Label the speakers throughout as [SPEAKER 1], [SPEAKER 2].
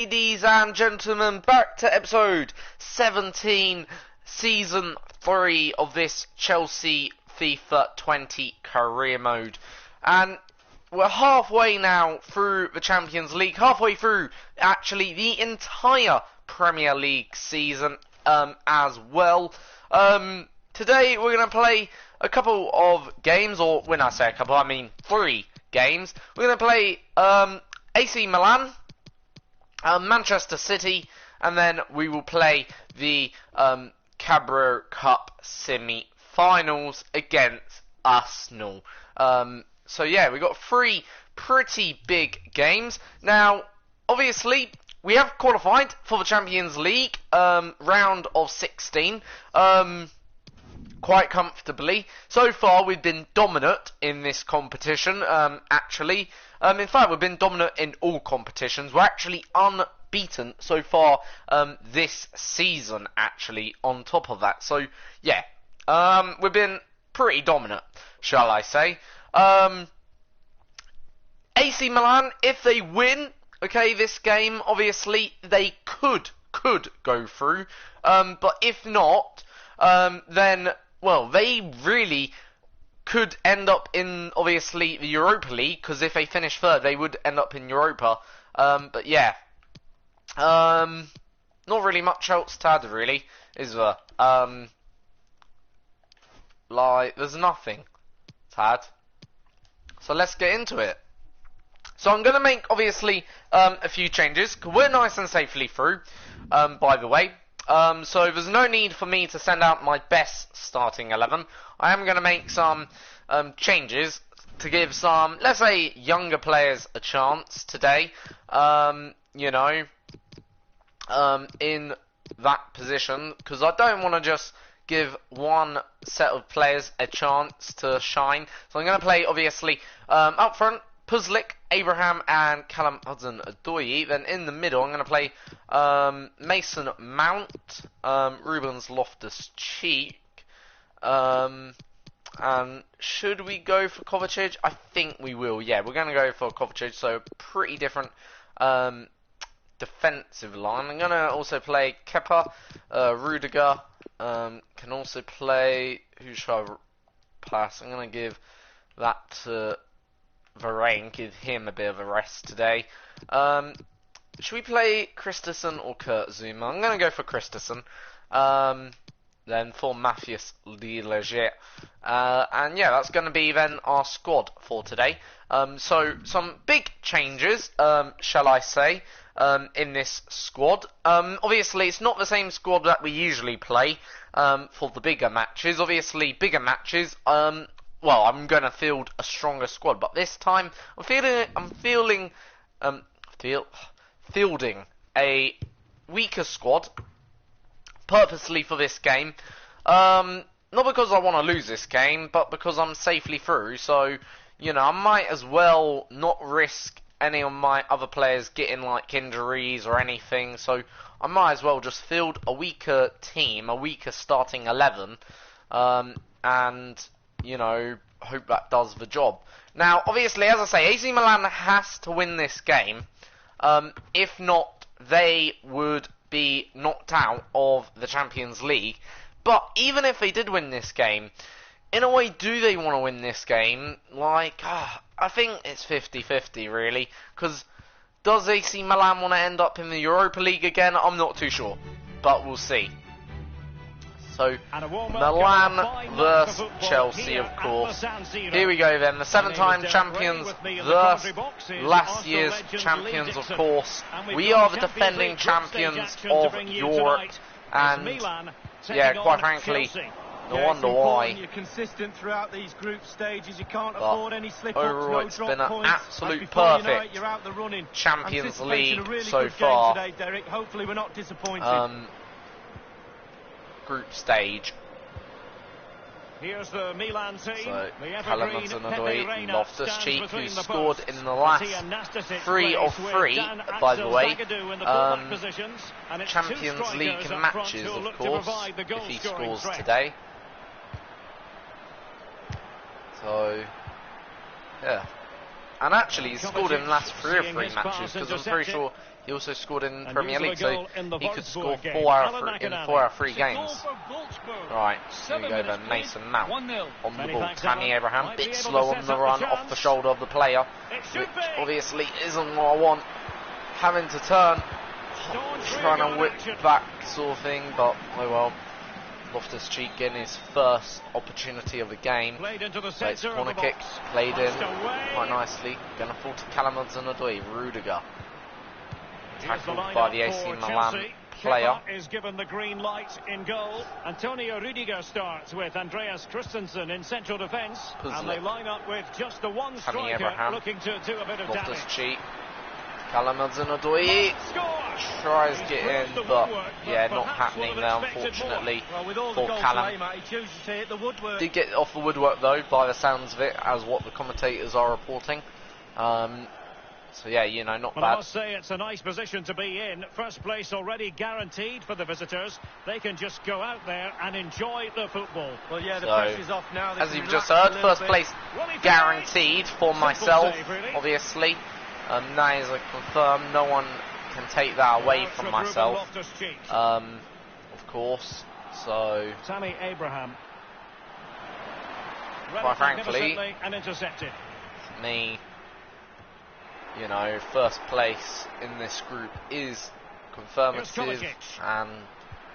[SPEAKER 1] Ladies and gentlemen, back to episode 17, season 3 of this Chelsea FIFA 20 career mode. And we're halfway now through the Champions League, halfway through actually the entire Premier League season as well. Today we're going to play a couple of games, or when I say a couple, I mean 3 games. We're going to play AC Milan, Manchester City, and then we will play the Carabao Cup semi-finals against Arsenal. So yeah, we've got 3 pretty big games. Now, obviously, we have qualified for the Champions League round of 16 quite comfortably. So far, we've been dominant in this competition, actually. In fact, we've been dominant in all competitions. We're actually unbeaten so far this season, actually, on top of that. So, yeah, we've been pretty dominant, shall I say. AC Milan, if they win, okay, this game, obviously, they could go through. But if not, then, well, they really could end up in, obviously, the Europa League, because if they finish third, they would end up in Europa. But yeah, not really much else to add, really, is there? Like, there's nothing to add. So let's get into it. So I'm going to make, obviously, a few changes, because we're nice and safely through, by the way. So there's no need for me to send out my best starting 11. I am going to make some changes to give some, let's say, younger players a chance today. You know, in that position, because I don't want to just give one set of players a chance to shine. So I'm going to play, obviously, up front, Puzzlik, Abraham, and Callum Hudson-Odoi. Then in the middle, I'm going to play Mason Mount, Ruben Loftus-Cheek, and should we go for Kovacic? I think we will. Yeah, we're going to go for Kovacic. So pretty different defensive line. I'm going to also play Kepa, Rudiger. Can also play. Who shall I pass? I'm going to give that to Varane, give him a bit of a rest today. Should we play Christensen or Kurt Zouma? I'm going to go for Christensen. Then for Matthias de Ligt. And yeah, that's going to be then our squad for today. So some big changes, shall I say, in this squad. Obviously, it's not the same squad that we usually play for the bigger matches. Obviously, bigger matches. Well, I'm going to field a stronger squad, but this time I'm fielding a weaker squad purposely for this game. Not because I want to lose this game, but because I'm safely through. So, you know, I might as well not risk any of my other players getting like injuries or anything. So I might as well just field a weaker team, a weaker starting 11, and you know, hope that does the job. Now, obviously, as I say, AC Milan has to win this game. If not, they would be knocked out of the Champions League. But even if they did win this game, in a way, do they want to win this game? Like, I think it's 50-50, really. Because does AC Milan want to end up in the Europa League again? I'm not too sure. But we'll see. So, Milan versus Chelsea, of course. Here we go then. The 7-time champions versus last year's champions, of course. We are the defending champions of Europe. And, yeah, quite frankly, no wonder why.
[SPEAKER 2] You're consistent throughout these group stages. You can't afford any slip-ups,
[SPEAKER 1] overall,
[SPEAKER 2] no
[SPEAKER 1] it's
[SPEAKER 2] drop
[SPEAKER 1] been an
[SPEAKER 2] points.
[SPEAKER 1] absolute perfect
[SPEAKER 2] you're out the running.
[SPEAKER 1] Champions League
[SPEAKER 2] really
[SPEAKER 1] so
[SPEAKER 2] good
[SPEAKER 1] far.
[SPEAKER 2] game today, Derek. Hopefully we're not disappointed.
[SPEAKER 1] Group stage.
[SPEAKER 2] Here's the Milan team.
[SPEAKER 1] So, Callum Hudson-Odoi, Loftus-Cheek, who scored in the last 3 of 3, by the way. Champions League matches, of course, if he scores today. So, yeah. And actually, he's scored in the last 3 or 4 matches, because I'm pretty sure he also scored in Premier League, so he could score 4 out of 3 games. Right, here we go then, Mason Mount on the ball. Tammy Abraham, bit slow on the run, off the shoulder of the player, which obviously isn't what I want. Having to turn, trying to whip back sort of thing, but oh well. Loftus-Cheek getting his first opportunity of the game. So it's corner kick, played in quite nicely. Going to fall to Callum Hudson-Odoi, Rudiger. Tackled by the AC Milan player.
[SPEAKER 2] Is given the green light in goal. Antonio Rudiger starts with Andreas Christensen in central defence. And they line up with just the one striker looking to do a bit of damage.
[SPEAKER 1] Loftus-Cheek. Callum Hudson-Odoi tries to get in, but yeah, not happening there, unfortunately, for Callum. Did get off the woodwork though, by the sounds of it, as what the commentators are reporting. So yeah, you know, not bad.
[SPEAKER 2] I must say it's a nice position to be in. First place already guaranteed for the visitors. They can just go out there and enjoy the football.
[SPEAKER 3] Well, yeah, the pressure's off now.
[SPEAKER 1] As you've just heard, first place guaranteed for myself, obviously. That is confirmed. No one can take that away from myself, of course. So,
[SPEAKER 2] Tammy Abraham,
[SPEAKER 1] quite frankly,
[SPEAKER 2] and intercepted.
[SPEAKER 1] For me, you know, first place in this group is confirmative, and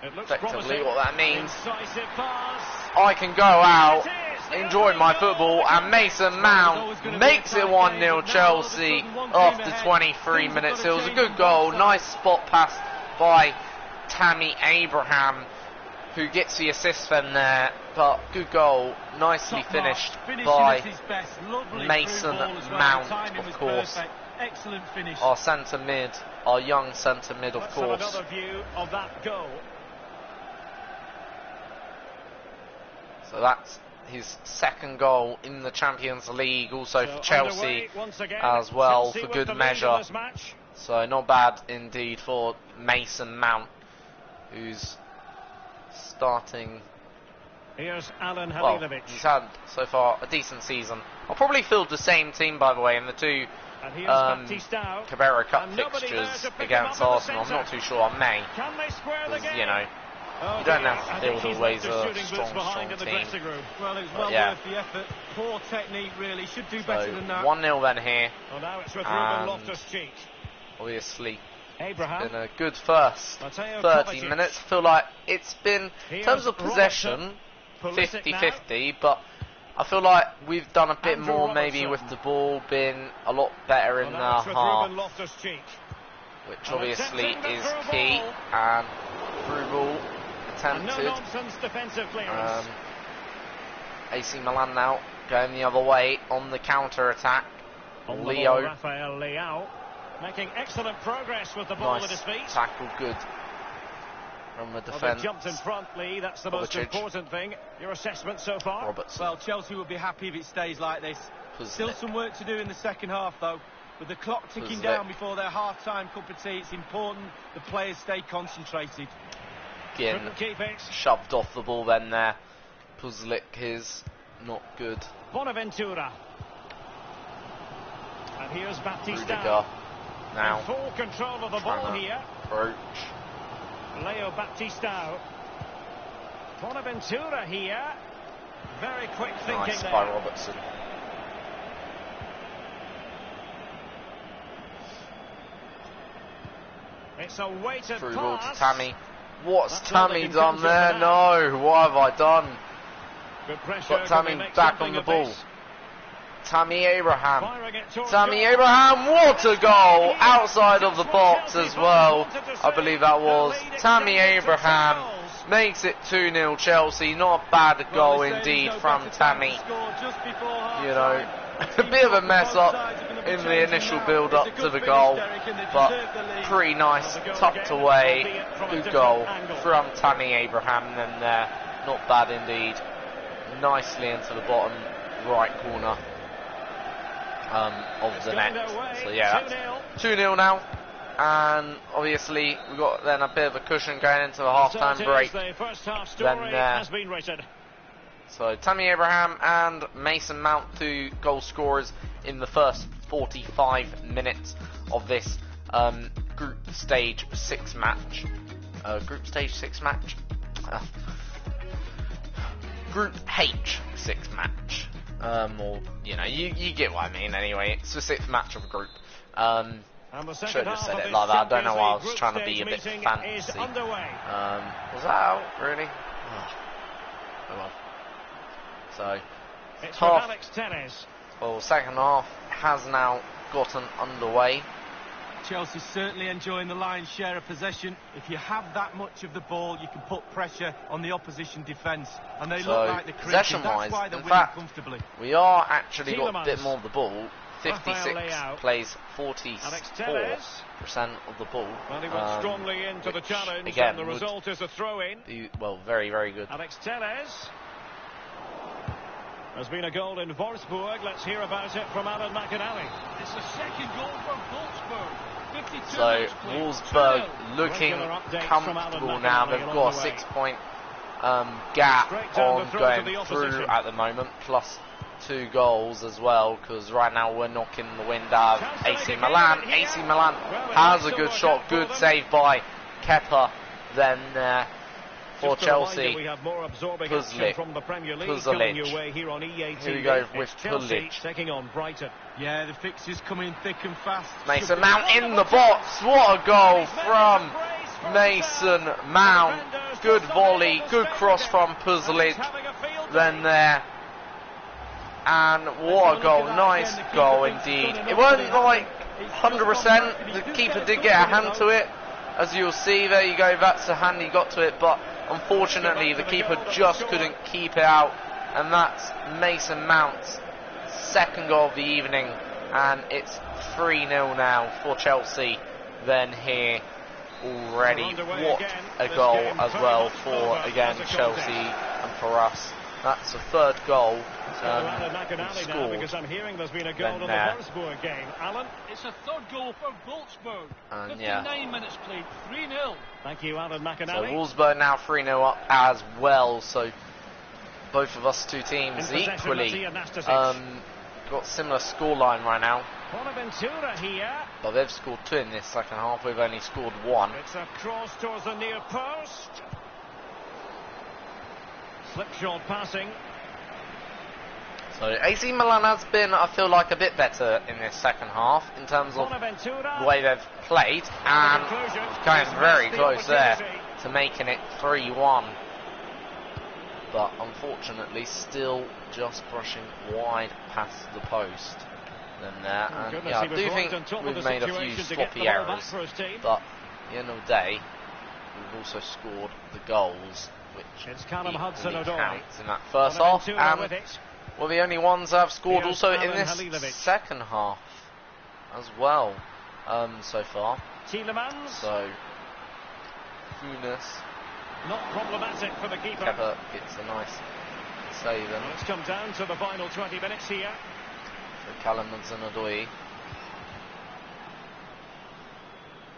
[SPEAKER 1] effectively what that means, I can go out, enjoy my football, and Mason Mount makes it 1-0 Chelsea after 23 minutes. It was a good goal, nice spot pass by Tammy Abraham, who gets the assist from there, but good goal, nicely finished by Mason Mount, of course.
[SPEAKER 2] Excellent finish.
[SPEAKER 1] Our centre mid, our young centre mid, of course.
[SPEAKER 2] Another view of that goal.
[SPEAKER 1] So that's his second goal in the Champions League, also for Chelsea as well, for good measure. So not bad indeed for Mason Mount, who's starting.
[SPEAKER 2] Here's Alan
[SPEAKER 1] Well,
[SPEAKER 2] Halilovic.
[SPEAKER 1] he's had so far a decent season. I'll probably field the same team, by the way, in the 2 Carabao Cup fixtures against Arsenal. I'm not too sure. I may, because you know, you don't have to field always a strong team.
[SPEAKER 3] Well, it's well worth the effort. Poor technique, really. Should do better than that.
[SPEAKER 1] 1-0 then here.
[SPEAKER 2] Well, now it's with Ruben Loftus-Cheek.
[SPEAKER 1] Obviously,
[SPEAKER 2] Abraham.
[SPEAKER 1] it's been a good first 30 minutes. I feel like it's been, in terms of possession, 50-50, but I feel like we've done a bit more maybe with the ball, been a lot better in the half, which obviously is key. And through ball attempted. AC Milan now going the other way on the counter attack. Leo,
[SPEAKER 2] Rafael Leao, making excellent progress with the ball at his feet.
[SPEAKER 1] Tackle, good from the defence.
[SPEAKER 2] Jumped in front, Lee. That's the most important thing. Your assessment so far?
[SPEAKER 1] Robertson.
[SPEAKER 3] Well, Chelsea will be happy if it stays like this. Still some work to do in the second half, though. With the clock ticking down before their half-time cup of tea, it's important the players stay concentrated.
[SPEAKER 1] Again, shoved off the ball then there. Puzzlik is not good.
[SPEAKER 2] Bonaventura. And here's Baptista.
[SPEAKER 1] Rudiger now.
[SPEAKER 2] In full control of the ball here.
[SPEAKER 1] Approach.
[SPEAKER 2] Leo Baptista. Bonaventura here. Very quick thinking
[SPEAKER 1] nice
[SPEAKER 2] there.
[SPEAKER 1] by Robertson.
[SPEAKER 2] It's a weighted
[SPEAKER 1] through
[SPEAKER 2] pass.
[SPEAKER 1] ball to Tammy. What's Tammy done there? No, what have I done? Got Tammy back on the ball. Tammy Abraham. Tammy Abraham, what a goal! Outside of the box as well. I believe that was. Tammy Abraham makes it 2-0 Chelsea. Not a bad goal indeed from Tammy. You know, a bit of a mess up in the initial build-up to the goal, but pretty nice, tucked away. Good goal from Tammy Abraham then there. Not bad indeed. Nicely into the bottom right corner of the net. So yeah, that's 2-0 now, and obviously we've got then a bit of a cushion going into the half-time break. Then so Tammy Abraham and Mason Mount, 2 goal scorers in the first 45 minutes of this Group Stage 6 match. Group Stage 6 match? Group H 6 match. Or, you know, you get what I mean anyway. It's the 6th match of a group. Should have just said it like that. I don't know why I was trying to be a bit fancy. Was that out? Really? Oh well. So,
[SPEAKER 2] it's
[SPEAKER 1] half.
[SPEAKER 2] Alex Telles.
[SPEAKER 1] Well, second half has now gotten underway.
[SPEAKER 3] Chelsea's certainly enjoying the lion's share of possession. If you have that much of the ball, you can put pressure on the opposition defence, and they look like the
[SPEAKER 1] possession-wise, in fact, we are actually got a bit more of the ball. 56 plays 44% of the ball.
[SPEAKER 2] Well, he went strongly into the challenge,
[SPEAKER 1] again,
[SPEAKER 2] and the result is a throw-in.
[SPEAKER 1] Well, very, very good.
[SPEAKER 2] Alex Telles. There's been a goal in Wolfsburg. Let's hear about it from Alan McInally.
[SPEAKER 4] It's the second goal for Wolfsburg.
[SPEAKER 1] So Wolfsburg looking comfortable now. They've got a 6-point gap on going through at the moment, plus 2 goals as well, because right now we're knocking the wind out of AC Milan. AC Milan has a good shot, good save by Kepa. Then for Chelsea, Pulic. Here we go with Pulic.
[SPEAKER 2] Taking on Brighton.
[SPEAKER 3] Yeah, the fixtures coming thick and fast.
[SPEAKER 1] Mason Mount in the box. What a goal from Mason Mount. Good volley, good cross from Pulic. Then there. And what a goal. Nice goal indeed. It wasn't like 100%. The keeper did get a hand to it. As you'll see, there you go. That's the hand he got to it. But unfortunately, the keeper just couldn't keep it out. And that's Mason Mount's second goal of the evening. And it's 3-0 now for Chelsea. Then here already. What a goal as well for, again, Chelsea and for us. That's the 3rd goal scored.
[SPEAKER 2] Because I'm hearing there's been a goal in the Wolfsburg game. Alan?
[SPEAKER 4] It's a 3rd goal for Wolfsburg.
[SPEAKER 1] And
[SPEAKER 4] 59 minutes played, 3-0.
[SPEAKER 2] Thank you, Alan McInally.
[SPEAKER 1] So Wolfsburg now 3-0 up as well. So both of us 2 teams equally got similar scoreline right now.
[SPEAKER 2] Bonaventura here.
[SPEAKER 1] But they've scored 2 in this second half. We've only scored 1.
[SPEAKER 2] It's a cross towards the near post. Slipshod passing.
[SPEAKER 1] So AC Milan has been, I feel like, a bit better in this second half in terms of the way they've played, and going very close there to making it 3-1. But unfortunately, still just brushing wide past the post. Then there, and yeah, I do think we've made a few sloppy errors, but at the end of the day, we've also scored the goals, which counts in that first half, and we're the only ones that have scored also in this second half as well, so far. So, Funes.
[SPEAKER 2] Not problematic for the keeper.
[SPEAKER 1] Kepa gets a nice save.
[SPEAKER 2] Let's come down to the final 20 minutes here.
[SPEAKER 1] So Callum Hudson-Odoi.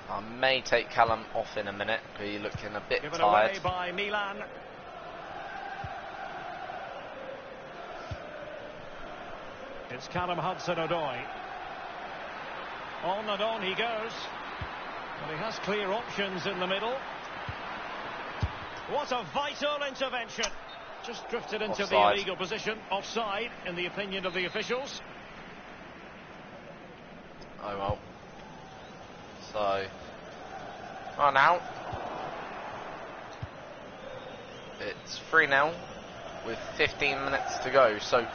[SPEAKER 1] I may take Callum off in a minute because he's looking a bit
[SPEAKER 2] Given
[SPEAKER 1] tired.
[SPEAKER 2] Away by Milan. It's Callum Hudson-Odoi. On and on he goes. Well, he has clear options in the middle. What a vital intervention. Just drifted into the illegal position. Offside, in the opinion of the officials.
[SPEAKER 1] Oh well. So, right now, it's 3-0 with 15 minutes to go. So,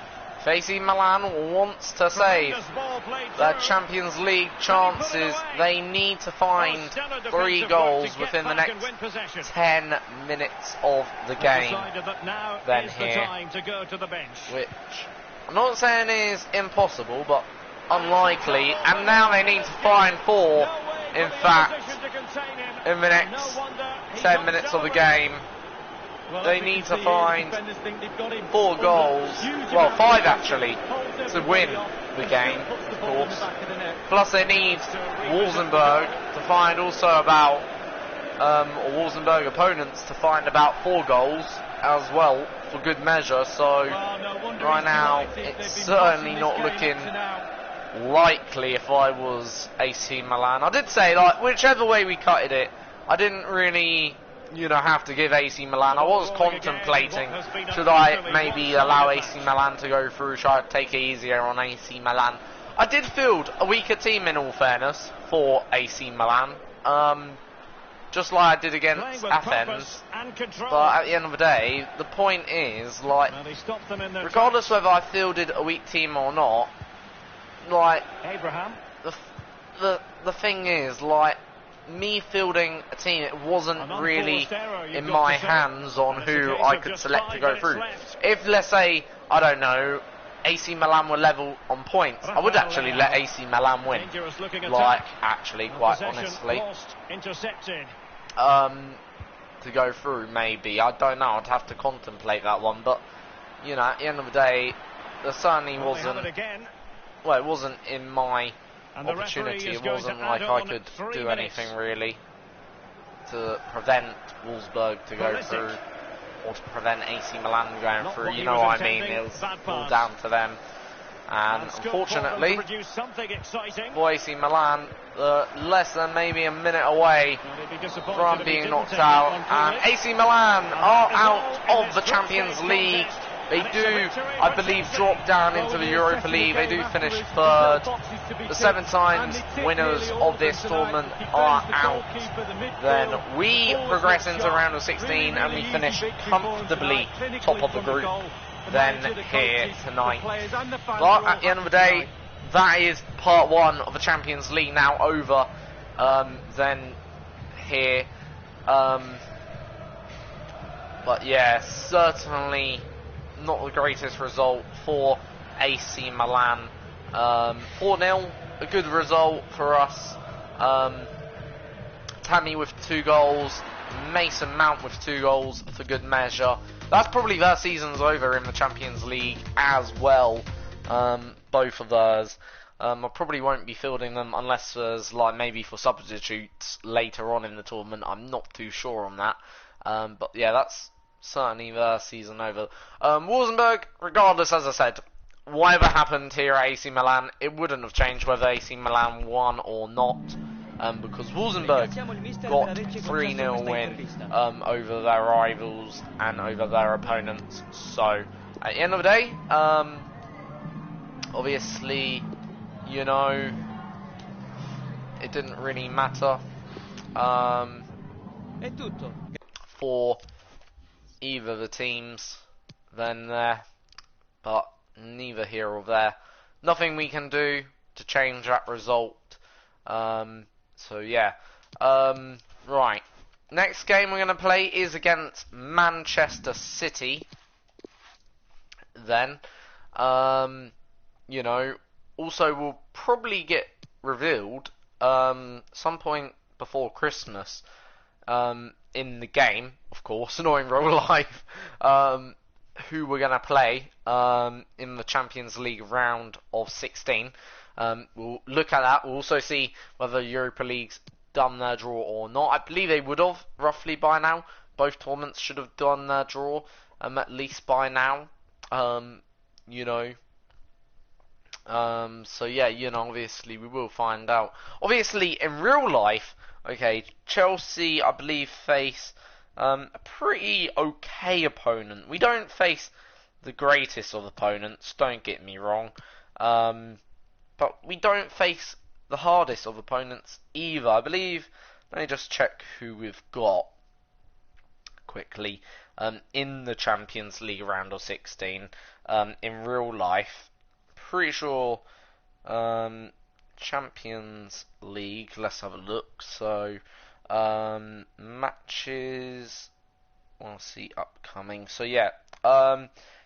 [SPEAKER 1] AC Milan wants to save their Champions League chances. They need to find 3 goals within the next 10 minutes of the game. Then here, which I'm not saying is impossible, but unlikely. And now they need to find 4, in fact, in the next 10 minutes of the game. They need to find 4 goals, well 5 actually, to win the game, of course. Plus they need Wolfsburg to find also about, or Wolfsburg opponents to find about 4 goals as well, for good measure. So right now it's certainly not looking likely if I was AC Milan. I did say, like, whichever way we cutted it, I didn't really, you know, have to give AC Milan. I was contemplating, should I maybe allow AC Milan to go through, should I take it easier on AC Milan? I did field a weaker team, in all fairness, for AC Milan. Just like I did against Athens. But at the end of the day, the point is, like, regardless whether I fielded a weak team or not, like,
[SPEAKER 2] Abraham.
[SPEAKER 1] The thing is, like, me fielding a team, it wasn't really in my hands on who I could select to go through. If, let's say, I don't know, AC Milan were level on points, I would actually let AC Milan win. Like, actually, quite honestly. To go through, maybe. I don't know, I'd have to contemplate that one, but, you know, at the end of the day, there certainly wasn't, well, it wasn't in my opportunity, it wasn't like I could do anything really to prevent Wolfsburg to go through, or to prevent AC Milan going through, you know what I mean, it was all down to them. And unfortunately, for AC Milan, less than maybe a minute away from being knocked out, and AC Milan are out of the Champions League. They do, I believe, drop down into the Europa League. They do finish third. The 7 times winners of this tournament are out. Then we progress into round of 16 and we finish comfortably top of the group. Then here tonight. But at the end of the day, that is part 1 of the Champions League now over. Then here. But yeah, certainly not the greatest result for AC Milan. 4-0, a good result for us. Tammy with 2 goals, Mason Mount with 2 goals for good measure. That's probably their season's over in the Champions League as well, both of theirs. I probably won't be fielding them unless there's, like, maybe for substitutes later on in the tournament. I'm not too sure on that. But yeah, that's certainly their season over. Wolfsburg, regardless, as I said, whatever happened here at AC Milan, it wouldn't have changed whether AC Milan won or not. Because Wolfsburg got 3-0 win over their rivals and over their opponents. So, at the end of the day, obviously, you know, it didn't really matter for either of the teams then there, but neither here or there. Nothing we can do to change that result. So yeah, right. Next game we're going to play is against Manchester City. Then, you know, also will probably get revealed some point before Christmas in the game, of course, not in real life, who we're going to play in the Champions League round of 16. We'll look at that. We'll also see whether Europa League's done their draw or not. I believe they would have, roughly by now. Both tournaments should have done their draw, at least by now. You know. So yeah, you know, obviously we will find out. Obviously, in real life, okay, Chelsea, I believe, face a pretty okay opponent. We don't face the greatest of opponents, don't get me wrong. But we don't face the hardest of opponents either. I believe, let me just check who we've got quickly. In the Champions League round of 16, in real life, pretty sure, Champions League, let's have a look. So, matches, we'll see upcoming. So yeah,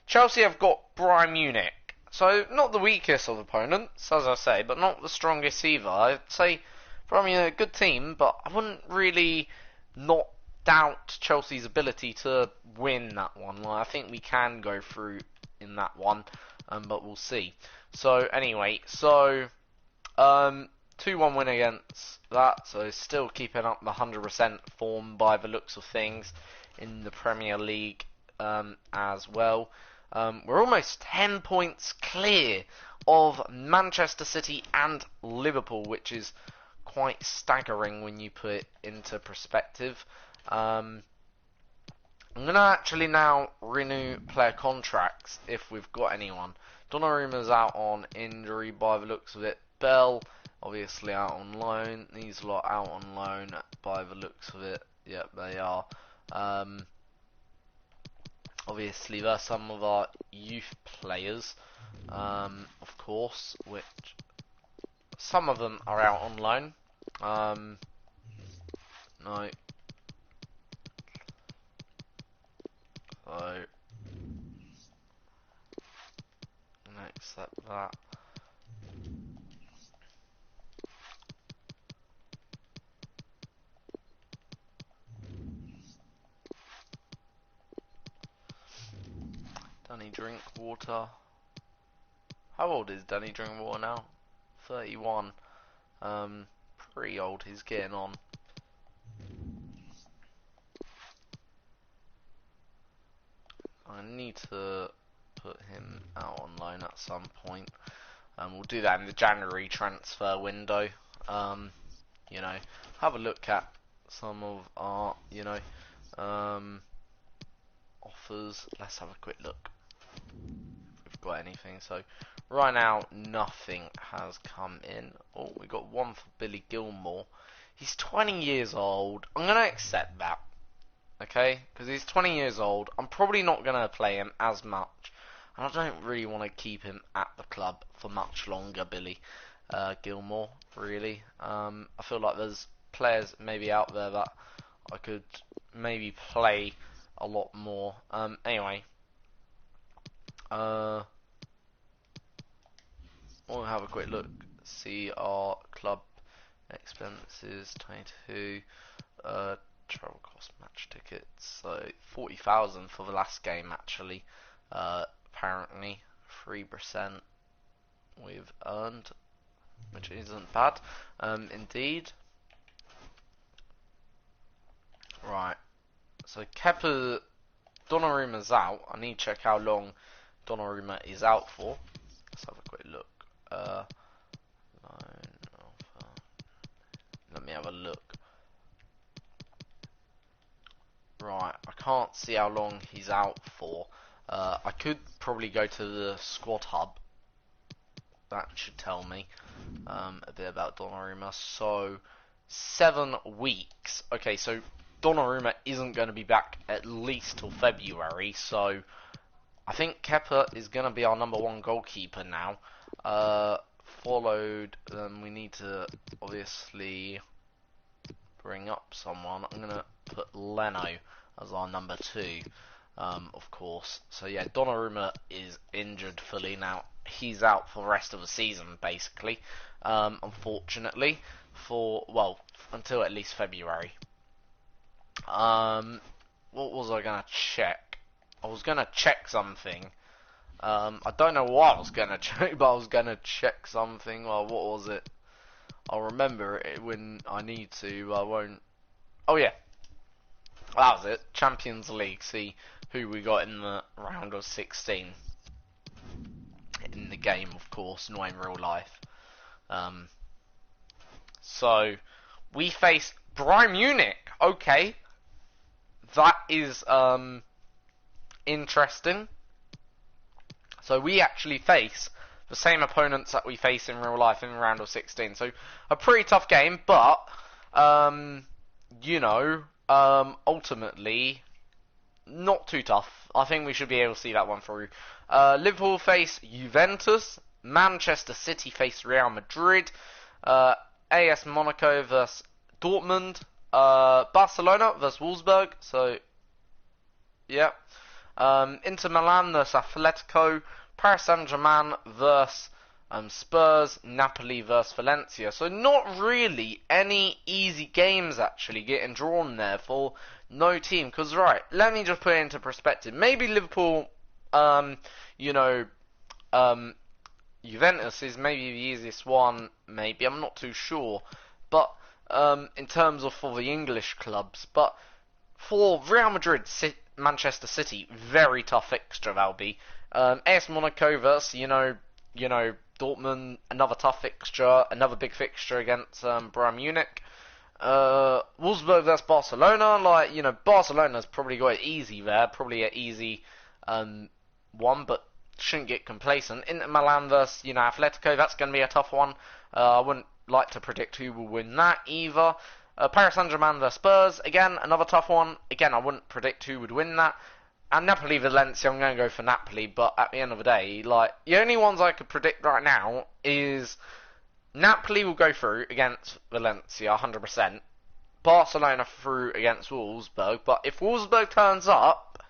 [SPEAKER 1] Chelsea have got Bayern Munich. So, not the weakest of opponents, as I say, but not the strongest either. I'd say, probably a good team, but I wouldn't really not doubt Chelsea's ability to win that one. Like, I think we can go through in that one, but we'll see. So, anyway, so 2-1 win against that, so still keeping up the 100% form by the looks of things in the Premier League as well. We're almost 10 points clear of Manchester City and Liverpool, which is quite staggering when you put it into perspective. I'm going to actually now renew player contracts if we've got anyone. Donnarumma's out on injury by the looks of it. Bell, obviously out on loan. These lot out on loan by the looks of it. Yep, they are. Obviously, there's some of our youth players, of course, which some of them are out on loan. No. So, accept that. Danny Drinkwater. How old is Danny Drinkwater now? 31. Pretty old. He's getting on. I need to put him out on loan at some point. We'll do that in the January transfer window. You know, have a look at some of our, you know, offers. Let's have a quick look if we've got anything. So right now nothing has come in. Oh, we got one for Billy Gilmore. He's 20 years old. I'm gonna accept that, okay, because he's 20 years old. I'm probably not gonna play him as much, and I don't really want to keep him at the club for much longer, Billy Gilmore, really. I feel like there's players maybe out there that I could maybe play a lot more. Anyway, we'll have a quick look. See our club expenses, 22. Travel cost, match tickets. So 40,000 for the last game actually. Apparently 3% we've earned, which isn't bad. Indeed. Right. So Kepa, Donnarumma's out. I need to check how long Donnarumma is out for. Let's have a quick look. Let me have a look. Right, I can't see how long he's out for. I could probably go to the squad hub. That should tell me a bit about Donnarumma. So 7 weeks. Okay, so Donnarumma isn't going to be back at least till February, so I think Kepa is going to be our #1 goalkeeper now. Followed, we need to obviously bring up someone. I'm going to put Leno as our #2, of course. So yeah, Donnarumma is injured fully now. He's out for the rest of the season, basically, unfortunately, for, well, until at least February. What was I gonna check? I was gonna check something. I don't know what I was gonna check, but I was gonna check something. Well, what was it? I'll remember it when I need to. I won't. Oh yeah, that was it. Champions League. See who we got in the round of 16. In the game, of course, not in real life. So we faced Bayern Munich. Okay. That is interesting. So we actually face the same opponents that we face in real life in the round of 16. So a pretty tough game, but you know, ultimately not too tough. I think we should be able to see that one through. Liverpool face Juventus. Manchester City face Real Madrid. AS Monaco versus Dortmund. Barcelona versus Wolfsburg. So, yeah. Inter Milan versus Atletico. Paris Saint-Germain versus Spurs. Napoli versus Valencia. So not really any easy games actually getting drawn there for no team. Because, right, let me just put it into perspective. Maybe Liverpool, you know, Juventus is maybe the easiest one. Maybe, I'm not too sure. But in terms of for the English clubs, but for Real Madrid, Manchester City, very tough fixture that'll be. AS Monaco versus, you know, Dortmund, another tough fixture, another big fixture against Bayern Munich. Wolfsburg versus Barcelona, like, you know, Barcelona's probably got it easy there, probably an easy one, but shouldn't get complacent. Inter Milan versus, you know, Atletico, that's going to be a tough one. I wouldn't like to predict who will win that either. Paris Saint-Germain versus Spurs, again, another tough one. Again, I wouldn't predict who would win that. And Napoli Valencia, I'm going to go for Napoli, but at the end of the day, like, the only ones I could predict right now is Napoli will go through against Valencia 100%. Barcelona through against Wolfsburg, but if Wolfsburg turns up,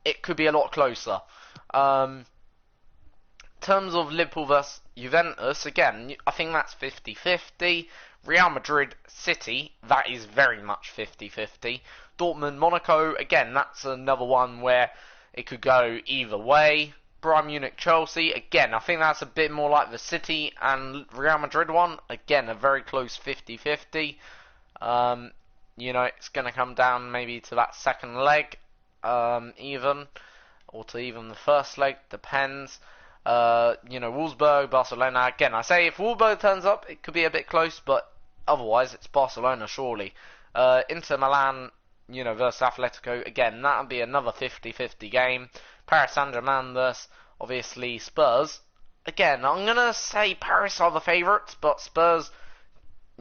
[SPEAKER 1] it could be a lot closer. In terms of Liverpool versus Juventus, again, I think that's 50-50. Real Madrid City, that is very much 50-50. Dortmund Monaco, again, that's another one where it could go either way. Bayern Munich Chelsea, again, I think that's a bit more like the City and Real Madrid one. Again, a very close 50-50. You know, it's going to come down maybe to that second leg, even, or to even the first leg, depends. You know, Wolfsburg, Barcelona, again, I say if Wolfsburg turns up, it could be a bit close, but otherwise, it's Barcelona, surely. Inter Milan, you know, versus Atletico, again, that'll be another 50-50 game. Paris Saint-Germain versus, obviously, Spurs. Again, I'm going to say Paris are the favourites, but Spurs,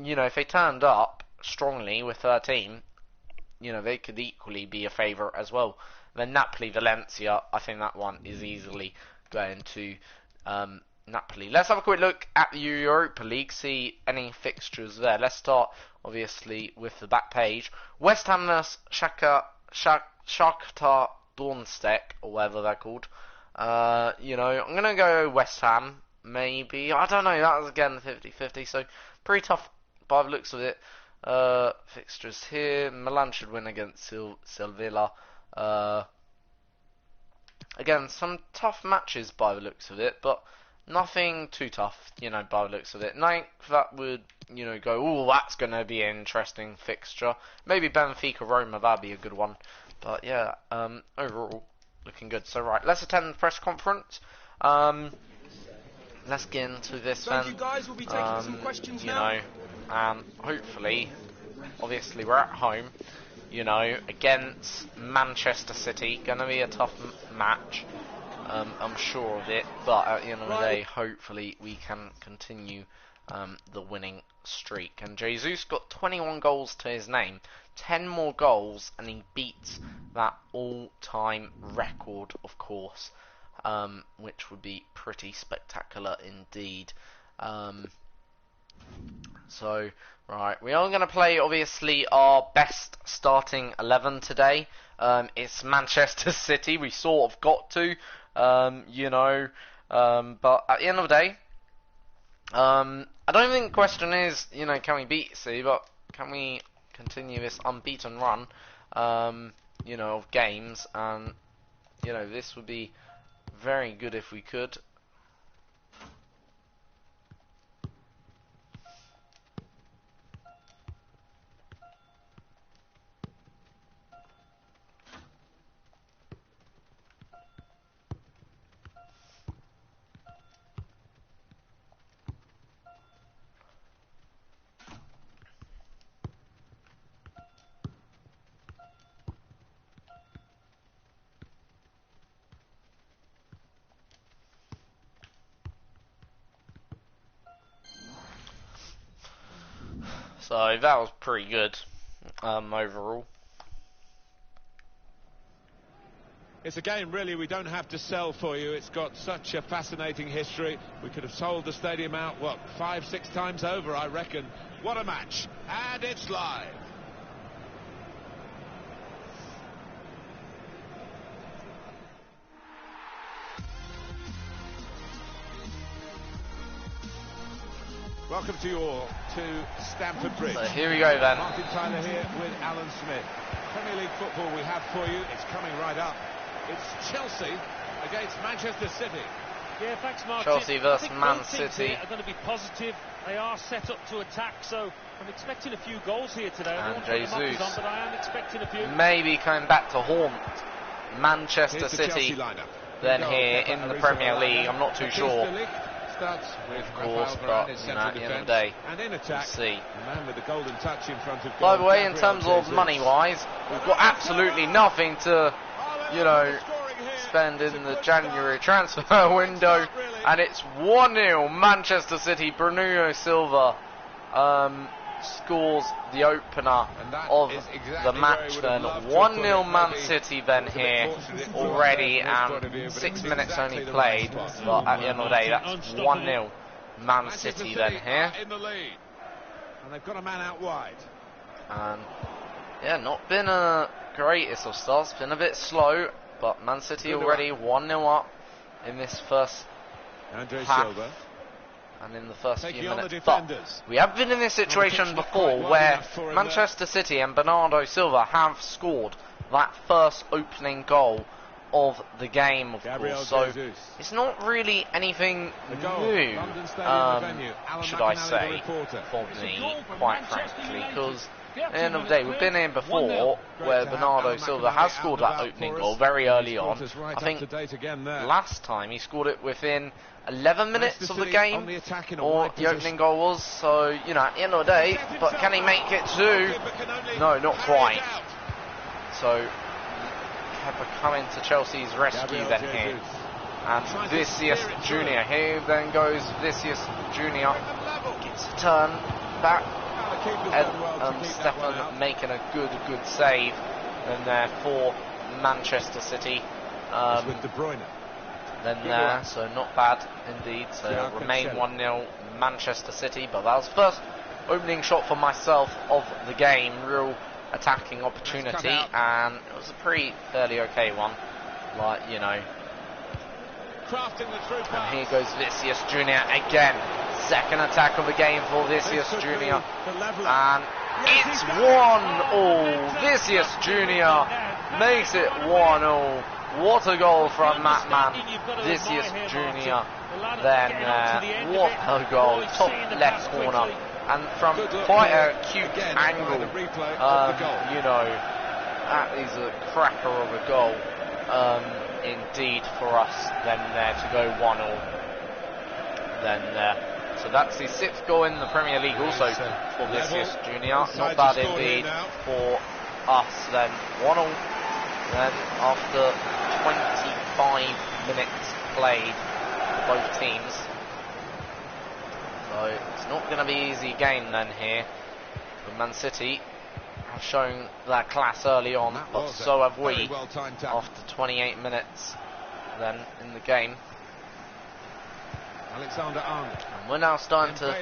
[SPEAKER 1] you know, if they turned up strongly with their team, you know, they could equally be a favourite as well. Then Napoli-Valencia, I think that one is easily going to Napoli. Let's have a quick look at the Europa League, see any fixtures there. Let's start, obviously, with the back page. West Ham vs Shakhtar Donetsk, or whatever they're called. You know, I'm going to go West Ham, maybe. I don't know, that was again 50-50, so pretty tough by the looks of it. Fixtures here. Milan should win against Sevilla. Again, some tough matches by the looks of it, but nothing too tough, you know, by the looks of it. Ninth, that would, you know, go, oh, that's going to be an interesting fixture. Maybe Benfica Roma, that'd be a good one. But yeah, overall, looking good. So right, let's attend the press conference. Let's get into this then.
[SPEAKER 5] You guys will be taking some questions now.
[SPEAKER 1] You know, hopefully, obviously we're at home, you know, against Manchester City. Gonna be a tough match. I'm sure of it, but at the end of the day, hopefully we can continue the winning streak. And Jesus got 21 goals to his name, 10 more goals, and he beats that all-time record, of course, which would be pretty spectacular indeed. So, right, we are going to play, obviously, our best starting 11 today. It's Manchester City, we sort of got to. You know, but at the end of the day, I don't think the question is, you know, can we beat City, but can we continue this unbeaten run, you know, of games, and, you know, this would be very good if we could. So that was pretty good, overall.
[SPEAKER 6] It's a game, really, we don't have to sell for you. It's got such a fascinating history. We could have sold the stadium out, what, 5-6 times over, I reckon. What a match. And it's live. Welcome to you all to Stamford Bridge.
[SPEAKER 1] So here we go then.
[SPEAKER 6] Martin Tyler here with Alan Smith. Premier League football we have for you. It's coming right up. It's Chelsea against Manchester City.
[SPEAKER 4] Yeah, thanks, Martin.
[SPEAKER 1] Chelsea versus Man City.
[SPEAKER 4] Are going to be positive. They are set up to attack, so I'm expecting a few goals here today.
[SPEAKER 1] And Jesus,
[SPEAKER 4] but I am expecting a few.
[SPEAKER 1] Maybe coming back to haunt Manchester City then here in the Premier League. I'm not too sure, of course, but you know, at the end of the day, we'll see. By the way, in terms of money-wise, we've got absolutely nothing to, you know, spend in the January transfer window, and it's 1-0 Manchester City. Bernardo Silva scores the opener of the match then. 1-0 Man City then here already, and 6 minutes only played, but at the end of the day that's 1-0 Man City then here.
[SPEAKER 6] And they've got a man out wide.
[SPEAKER 1] And yeah, not been a greatest of starts, been a bit slow, but Man City already 1-0 up in this first half. And in the first few minutes. But we have been in this situation before where Manchester City and Bernardo Silva have scored that first opening goal of the game, of course. So it's not really anything new, should I say, for me, quite frankly, because at the end of the day, we've been in before where Bernardo Silva has scored that opening goal very early on. I think last time he scored it within 11 minutes of the game, or the opening goal was. So, you know, at the end of the day, but can he make it too? No, not quite. So, Kepa coming to Chelsea's rescue then here. And Vinicius Junior, here then goes Vinicius Junior, gets a turn back. Stefan making a good save then there for Manchester City.
[SPEAKER 6] With De Bruyne.
[SPEAKER 1] Then there, so not bad indeed. So remain 1-0 Manchester City, but that was the first opening shot for myself of the game. Real attacking opportunity, and it was a fairly okay one. Like, you know. And here goes Vinicius Junior again. Second attack of the game for Vinicius Junior. And it's 1-0. Vinicius Junior makes it 1-0. What a goal from Matman Vinicius Junior. Then what a goal. Top left corner. And from quite a cute angle. You know, that is a cracker of a goal. Indeed for us then there to go 1-0 then there. So that's the 6th goal in the Premier League also for Vinicius Junior. Not bad indeed for us then. 1-0 then after 25 minutes played for both teams. So it's not going to be an easy game then here. But Man City have shown their class early on, but so have we after 28 minutes then in the game.
[SPEAKER 6] Alexander-Arnold.
[SPEAKER 1] And we're now starting to,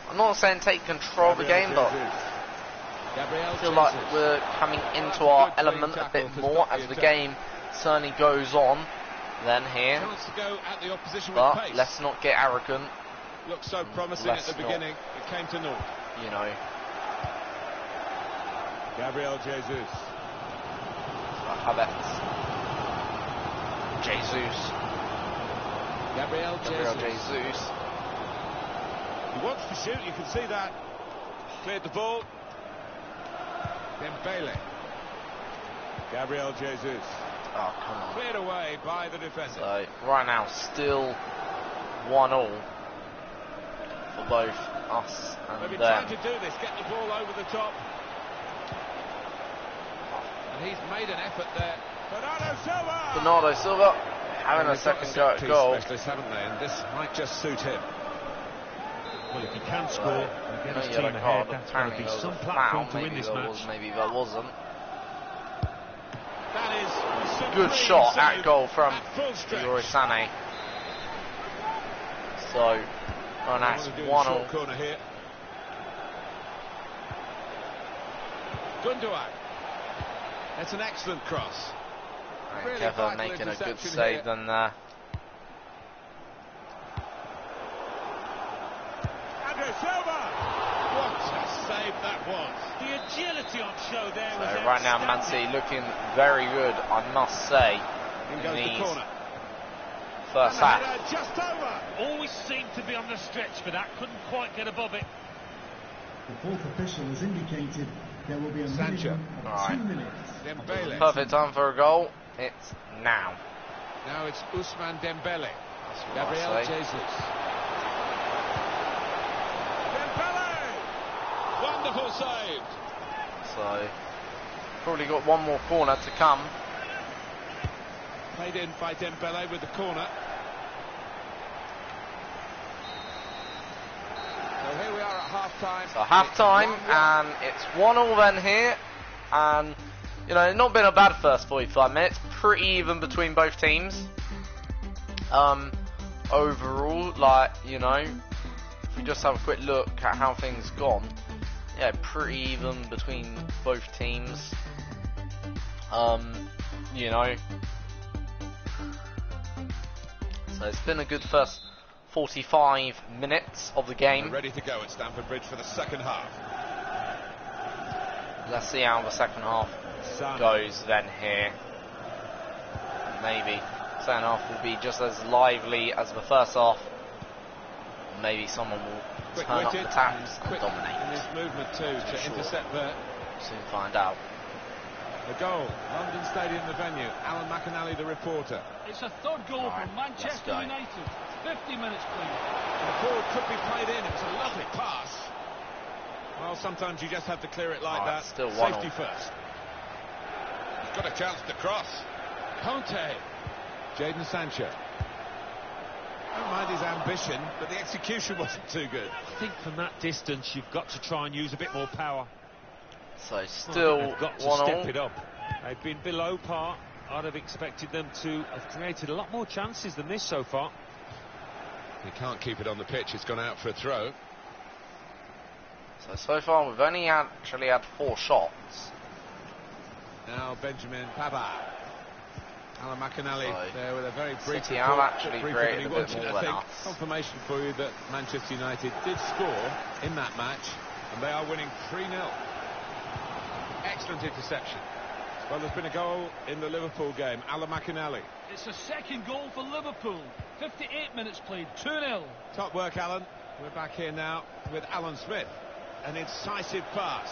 [SPEAKER 1] I'm not saying take control of the game, but I feel like we're coming into our element a bit more as the game certainly goes on then here. But let's not get arrogant.
[SPEAKER 6] Looked so promising at the beginning, it came to naught.
[SPEAKER 1] You know.
[SPEAKER 6] Gabriel Jesus.
[SPEAKER 1] Havertz. Jesus.
[SPEAKER 6] Gabriel
[SPEAKER 1] Jesus.
[SPEAKER 6] He wants to shoot, you can see that. Cleared the ball. Dembele. Gabriel Jesus.
[SPEAKER 1] Oh, come on.
[SPEAKER 6] Cleared away by the defender.
[SPEAKER 1] So, right now, still 1-0 for both us and
[SPEAKER 6] They've been
[SPEAKER 1] them.
[SPEAKER 6] trying to do this, get the ball over the top. And he's made an effort there.
[SPEAKER 1] Bernardo Silva having a second go at goal.
[SPEAKER 6] Specialists, haven't they? And this might just suit him.
[SPEAKER 2] Well, if he can score and get his team ahead, that's going to be some platform to win this match.
[SPEAKER 1] Maybe there wasn't.
[SPEAKER 6] That is
[SPEAKER 1] good shot at goal from Leroy Sané. So, a nice 1-0.
[SPEAKER 6] corner here. Gundogan. That's an excellent cross.
[SPEAKER 1] Really Kevin making a good save then there.
[SPEAKER 6] What a save that was.
[SPEAKER 2] The agility on show there was
[SPEAKER 1] so right now Man City looking very good, I must say, in the first half.
[SPEAKER 6] Just over.
[SPEAKER 2] Always seemed to be on the stretch for that, couldn't quite get above it.
[SPEAKER 7] The fourth official has indicated there will be a minimum of 2 minutes.
[SPEAKER 1] Perfect time for a goal. it's now.
[SPEAKER 6] Now it's Ousmane Dembele.
[SPEAKER 1] That's what
[SPEAKER 6] Gabriel
[SPEAKER 1] I say.
[SPEAKER 6] Jesus. Dembele! Wonderful save.
[SPEAKER 1] So, probably got one more corner to come.
[SPEAKER 6] Played in by Dembele with the corner. So here we are at half-time.
[SPEAKER 1] So half-time, and it's 1-1 then here. And, you know, not been a bad first 45 minutes. Pretty even between both teams. Overall, like, you know, if we just have a quick look at how things gone, yeah, pretty even between both teams. You know, so it's been a good first 45 minutes of the game.
[SPEAKER 6] We're ready to go at Stamford Bridge for the second half.
[SPEAKER 1] Let's see how the second half goes then here. Maybe second half will be just as lively as the first half. Maybe someone will turn up the taps and dominate.
[SPEAKER 6] In his movement too to intercept there.
[SPEAKER 1] Soon find out.
[SPEAKER 6] The goal, London Stadium, the venue. Alan McAnally, the reporter.
[SPEAKER 4] It's a third goal from Manchester United. 50 minutes, please.
[SPEAKER 6] The forward could be played in. It was a lovely pass. Well, sometimes you just have to clear it like that.
[SPEAKER 1] Still
[SPEAKER 6] Safety first. He's got a chance to cross. Conte. Jadon Sancho. Don't mind his ambition, but the execution wasn't too good.
[SPEAKER 5] I think from that distance, you've got to try and use a bit more power.
[SPEAKER 1] So still
[SPEAKER 5] they've got to step it up. They've been below par. I'd have expected them to have created a lot more chances than this so far.
[SPEAKER 6] He can't keep it on the pitch. It's gone out for a throw.
[SPEAKER 1] So far we've only actually had 4 shots.
[SPEAKER 6] Now Benjamin Pavard. Alan McAnally there with a very brief
[SPEAKER 1] City have actually created a bit more than us.
[SPEAKER 6] Confirmation for you that Manchester United did score in that match, and they are winning 3-0. Excellent interception. Well, there's been a goal in the Liverpool game. Alan McAnally.
[SPEAKER 4] It's a second goal for Liverpool. 58 minutes played, 2-0.
[SPEAKER 6] Top work, Alan. We're back here now with Alan Smith. An incisive pass.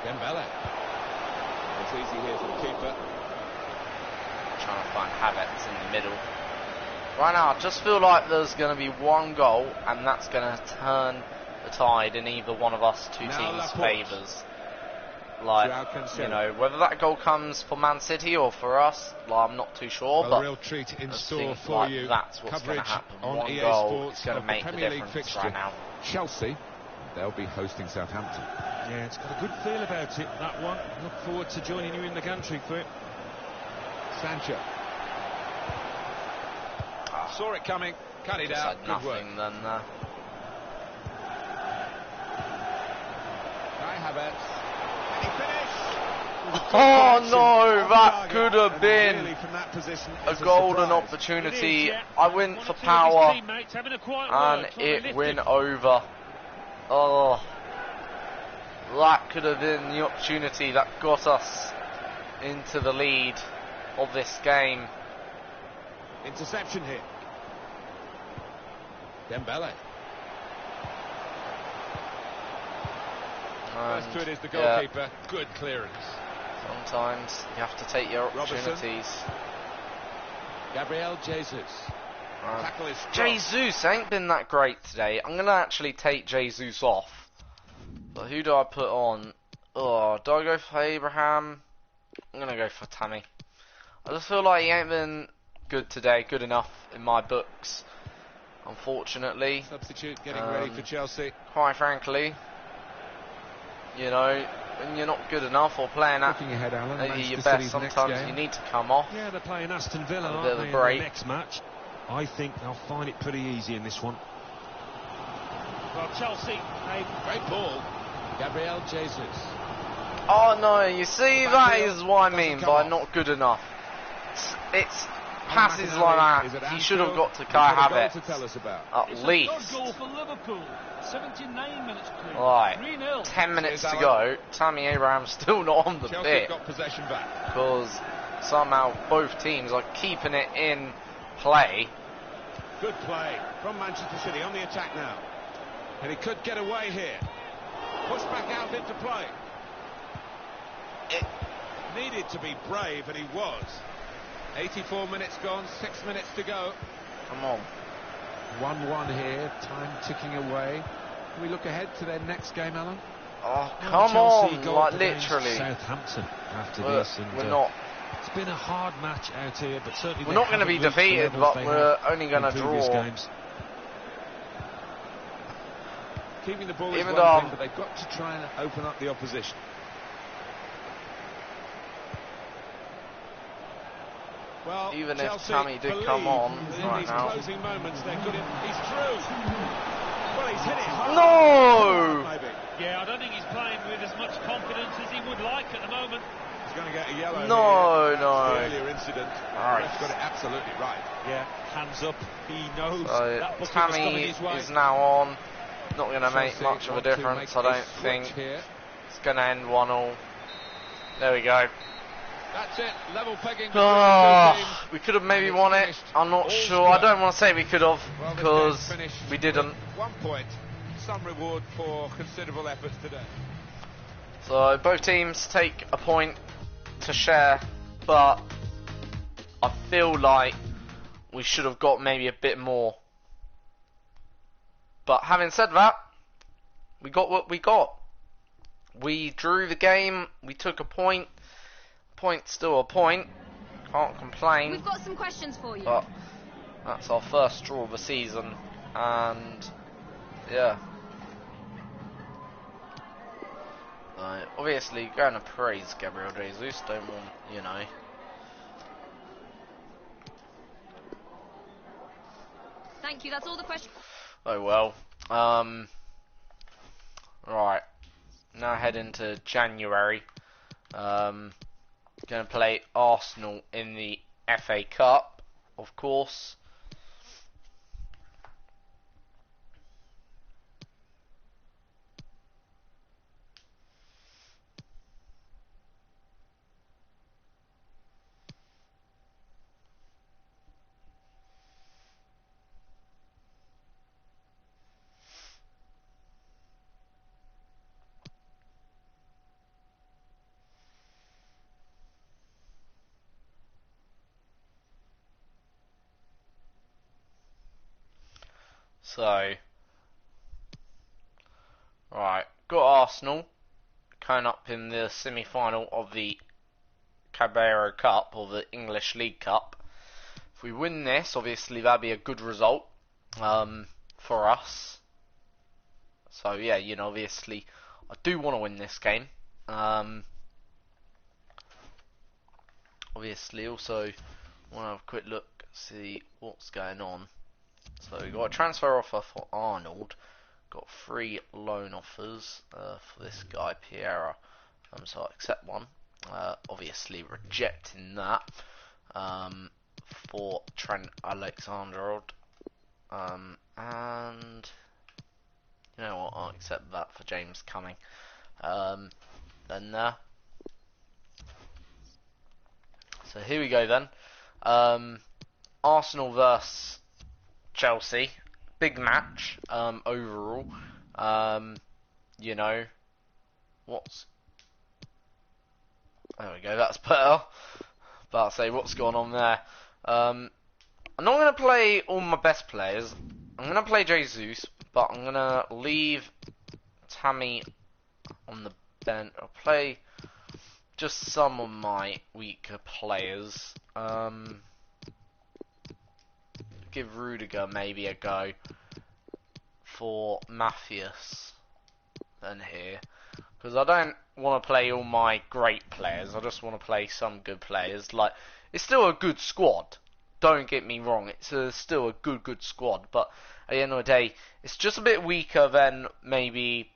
[SPEAKER 6] Dembele. It's easy here for the keeper.
[SPEAKER 1] Trying to find Havertz in the middle. Right now, I just feel like there's going to be one goal, and that's going to turn the tide in either one of us two teams' favours. Like, you know, whether that goal comes for Man City or for us, like, I'm not too sure.
[SPEAKER 6] Well,
[SPEAKER 1] but
[SPEAKER 6] a real treat in store for
[SPEAKER 1] like
[SPEAKER 6] you.
[SPEAKER 1] That's what's going to happen.
[SPEAKER 6] On
[SPEAKER 1] One
[SPEAKER 6] EA
[SPEAKER 1] goal
[SPEAKER 6] Sports
[SPEAKER 1] is going to make the
[SPEAKER 6] Premier League
[SPEAKER 1] difference
[SPEAKER 6] fixture.
[SPEAKER 1] right now.
[SPEAKER 6] Chelsea, they'll be hosting Southampton.
[SPEAKER 5] Yeah, it's got a good feel about it, that one. Look forward to joining you in the gantry for it.
[SPEAKER 6] Sancho. Saw it coming, cut it out.
[SPEAKER 1] Good nothing
[SPEAKER 6] work.
[SPEAKER 1] Then.
[SPEAKER 6] Kai Havertz. And he finished.
[SPEAKER 1] Oh no, that could have been
[SPEAKER 6] really from that position,
[SPEAKER 1] a golden opportunity. I went for power and it went over. Oh, that could have been the opportunity that got us into the lead of this game.
[SPEAKER 6] Interception here. Dembele. First to it is the goalkeeper. Yeah. Good clearance.
[SPEAKER 1] Sometimes you have to take your opportunities.
[SPEAKER 6] Gabriel Jesus. Tackle is
[SPEAKER 1] Jesus ain't been that great today. I'm going to actually take Jesus off. But who do I put on? Oh, do I go for Abraham? I'm going to go for Tammy. I just feel like he ain't been good today. Good enough in my books. Unfortunately.
[SPEAKER 6] Substitute getting ready for Chelsea.
[SPEAKER 1] Quite frankly. You know, when you're not good enough or playing at your best, sometimes you need to come off.
[SPEAKER 5] Yeah, they're playing Aston Villa, aren't they, in the next match. I think they'll find it pretty easy in this one.
[SPEAKER 4] Well, Chelsea,
[SPEAKER 6] great ball. Gabriel Jesus.
[SPEAKER 1] Oh no, you see, that is what I mean by not good enough. It's passes like that. He should have got to Kai Havertz at least.
[SPEAKER 4] Goal for Liverpool. 79 minutes played.
[SPEAKER 1] Right, 10 minutes to go. Tammy Abraham's still not on the pitch because somehow both teams are keeping it in play.
[SPEAKER 6] Good play from Manchester City on the attack now, and he could get away here. Pushed back out into play. It needed to be brave, and he was. 84 minutes gone, 6 minutes to go.
[SPEAKER 1] Come on.
[SPEAKER 6] 1-1 here, time ticking away. Can we look ahead to their next game, Alan?
[SPEAKER 1] Oh, come on, like literally.
[SPEAKER 5] Southampton after this. And,
[SPEAKER 1] we're not.
[SPEAKER 5] It's been a hard match out here, but certainly
[SPEAKER 1] we're not going to be defeated, but we're only going to draw.
[SPEAKER 5] Games.
[SPEAKER 6] Keeping the ball is one thing, but they've got to try and open up the opposition. Well,
[SPEAKER 1] even
[SPEAKER 6] Chelsea
[SPEAKER 1] if Tammy did come on right
[SPEAKER 6] these
[SPEAKER 1] now.
[SPEAKER 6] Closing moments, they're good. He's through. Well, he's hit it hard.
[SPEAKER 1] No!
[SPEAKER 6] Maybe.
[SPEAKER 4] Yeah, I don't think he's playing with as much confidence as he would like at the moment.
[SPEAKER 6] He's going to get a yellow.
[SPEAKER 1] No,
[SPEAKER 6] here.
[SPEAKER 1] no.
[SPEAKER 6] The earlier incident.
[SPEAKER 1] Right.
[SPEAKER 6] He's got it absolutely right.
[SPEAKER 5] Yeah, hands up. He knows
[SPEAKER 1] so
[SPEAKER 5] that booking
[SPEAKER 1] Tammy
[SPEAKER 5] was coming his way.
[SPEAKER 1] is now on. Not going to make much of a difference, I don't think.
[SPEAKER 6] Here.
[SPEAKER 1] It's going to end 1-1. There we go.
[SPEAKER 6] That's it, level pegging.
[SPEAKER 1] We could have maybe won it. I'm not sure. I don't want to say we could have, because we didn't.
[SPEAKER 6] 1 point. Some reward for considerable efforts today.
[SPEAKER 1] So both teams take a point to share, but I feel like we should have got maybe a bit more. But having said that, we got what we got. We drew the game, we took a point. Point's still a point. Can't complain.
[SPEAKER 8] We've got some questions for you.
[SPEAKER 1] But that's our first draw of the season, and yeah. Obviously, going to praise Gabriel Jesus. Don't want, you know.
[SPEAKER 8] Thank you. That's all the questions.
[SPEAKER 1] Oh well. Right. Now head into January. Going to play Arsenal in the FA Cup, of course. So, right, got Arsenal coming up in the semi-final of the Carabao Cup, or the English League Cup. If we win this, obviously that'd be a good result for us. So yeah, you know, obviously I do want to win this game. Obviously, also want to have a quick look, see what's going on. So we got a transfer offer for Arnold, got 3 loan offers for this guy Piera, so I accept one. Obviously rejecting that for Trent Alexander-Arnold, and you know what, I'll accept that for James Cumming. Then there. So here we go then. Arsenal versus Chelsea, big match overall. You know, there we go, that's better. But I'll say what's going on there. I'm not going to play all my best players. I'm going to play Jesus, but I'm going to leave Tammy on the bench. I'll play just some of my weaker players. Give Rudiger maybe a go for Matthias then here, because I don't want to play all my great players. I just want to play some good players. Like, it's still a good squad, don't get me wrong, it's still a good squad, but at the end of the day it's just a bit weaker than maybe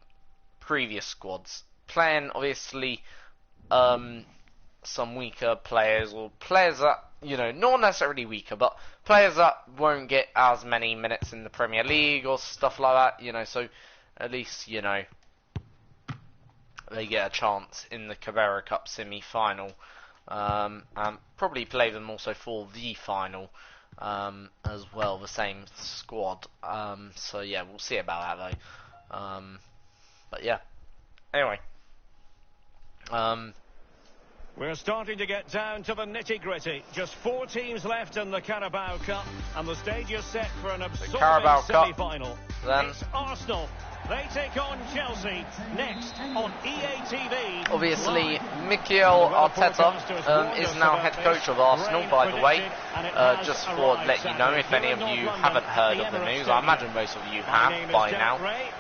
[SPEAKER 1] previous squads. Playing obviously some weaker players, or players that, you know, not necessarily weaker, but players that won't get as many minutes in the Premier League or stuff like that, you know, so at least, you know, they get a chance in the Carabao Cup semi-final, and probably play them also for the final as well, the same squad. So yeah, we'll see about that though. But yeah, anyway.
[SPEAKER 2] We're starting to get down to the nitty-gritty. Just 4 teams left in the Carabao Cup, and the stage is set for an absorbing semi-final.
[SPEAKER 1] Then
[SPEAKER 2] it's Arsenal. They take on Chelsea next on EA TV.
[SPEAKER 1] Obviously, Mikel Arteta is now head coach of Arsenal, by the way. Just for to let you know, if any of you haven't heard of the news, I imagine most of you have by now.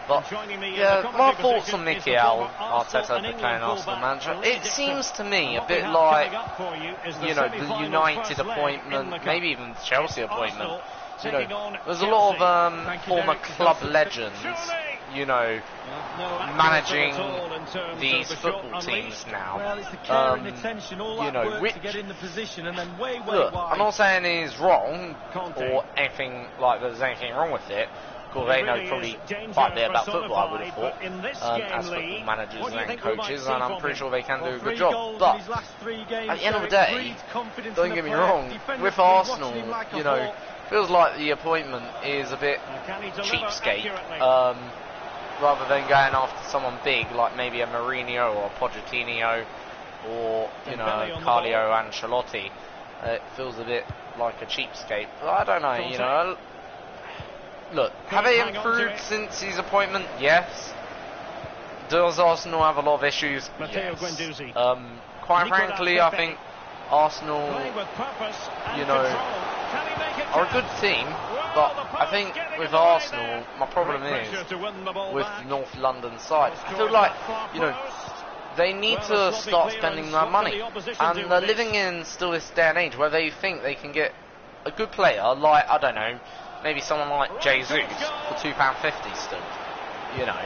[SPEAKER 1] But yeah, my thoughts on Mikel Arteta becoming Arsenal manager. It seems to me a bit like, you know, the United appointment, maybe even the Chelsea appointment. You know, there's a lot of former club legends, you know, managing these football teams now.
[SPEAKER 3] Well, it's the care and attention, all that
[SPEAKER 1] you know,
[SPEAKER 3] work to get in the position and then
[SPEAKER 1] look, I'm not saying it's wrong or anything like there's anything wrong with it. Because they know probably quite a bit about football, I would have thought, as football managers and coaches, and I'm pretty sure they can do a good job. But at the end of the day, don't get me wrong, with Arsenal, you know, feels like the appointment is a bit cheapskate. Rather than going after someone big like maybe a Mourinho or a Pochettino or, you know, Carlo Ancelotti, it feels a bit like a cheapskate. But I don't know, you know. Look, have they improved since his appointment? Yes. Does Arsenal have a lot of issues? Yes. Quite frankly, I think Arsenal, you know, are a good team, but I think with Arsenal, my problem is with the North London side. I feel like, you know, they need to start spending their money, and they're living in still this day and age where they think they can get a good player like, I don't know, maybe someone like Jesus for £2.50 still, you know.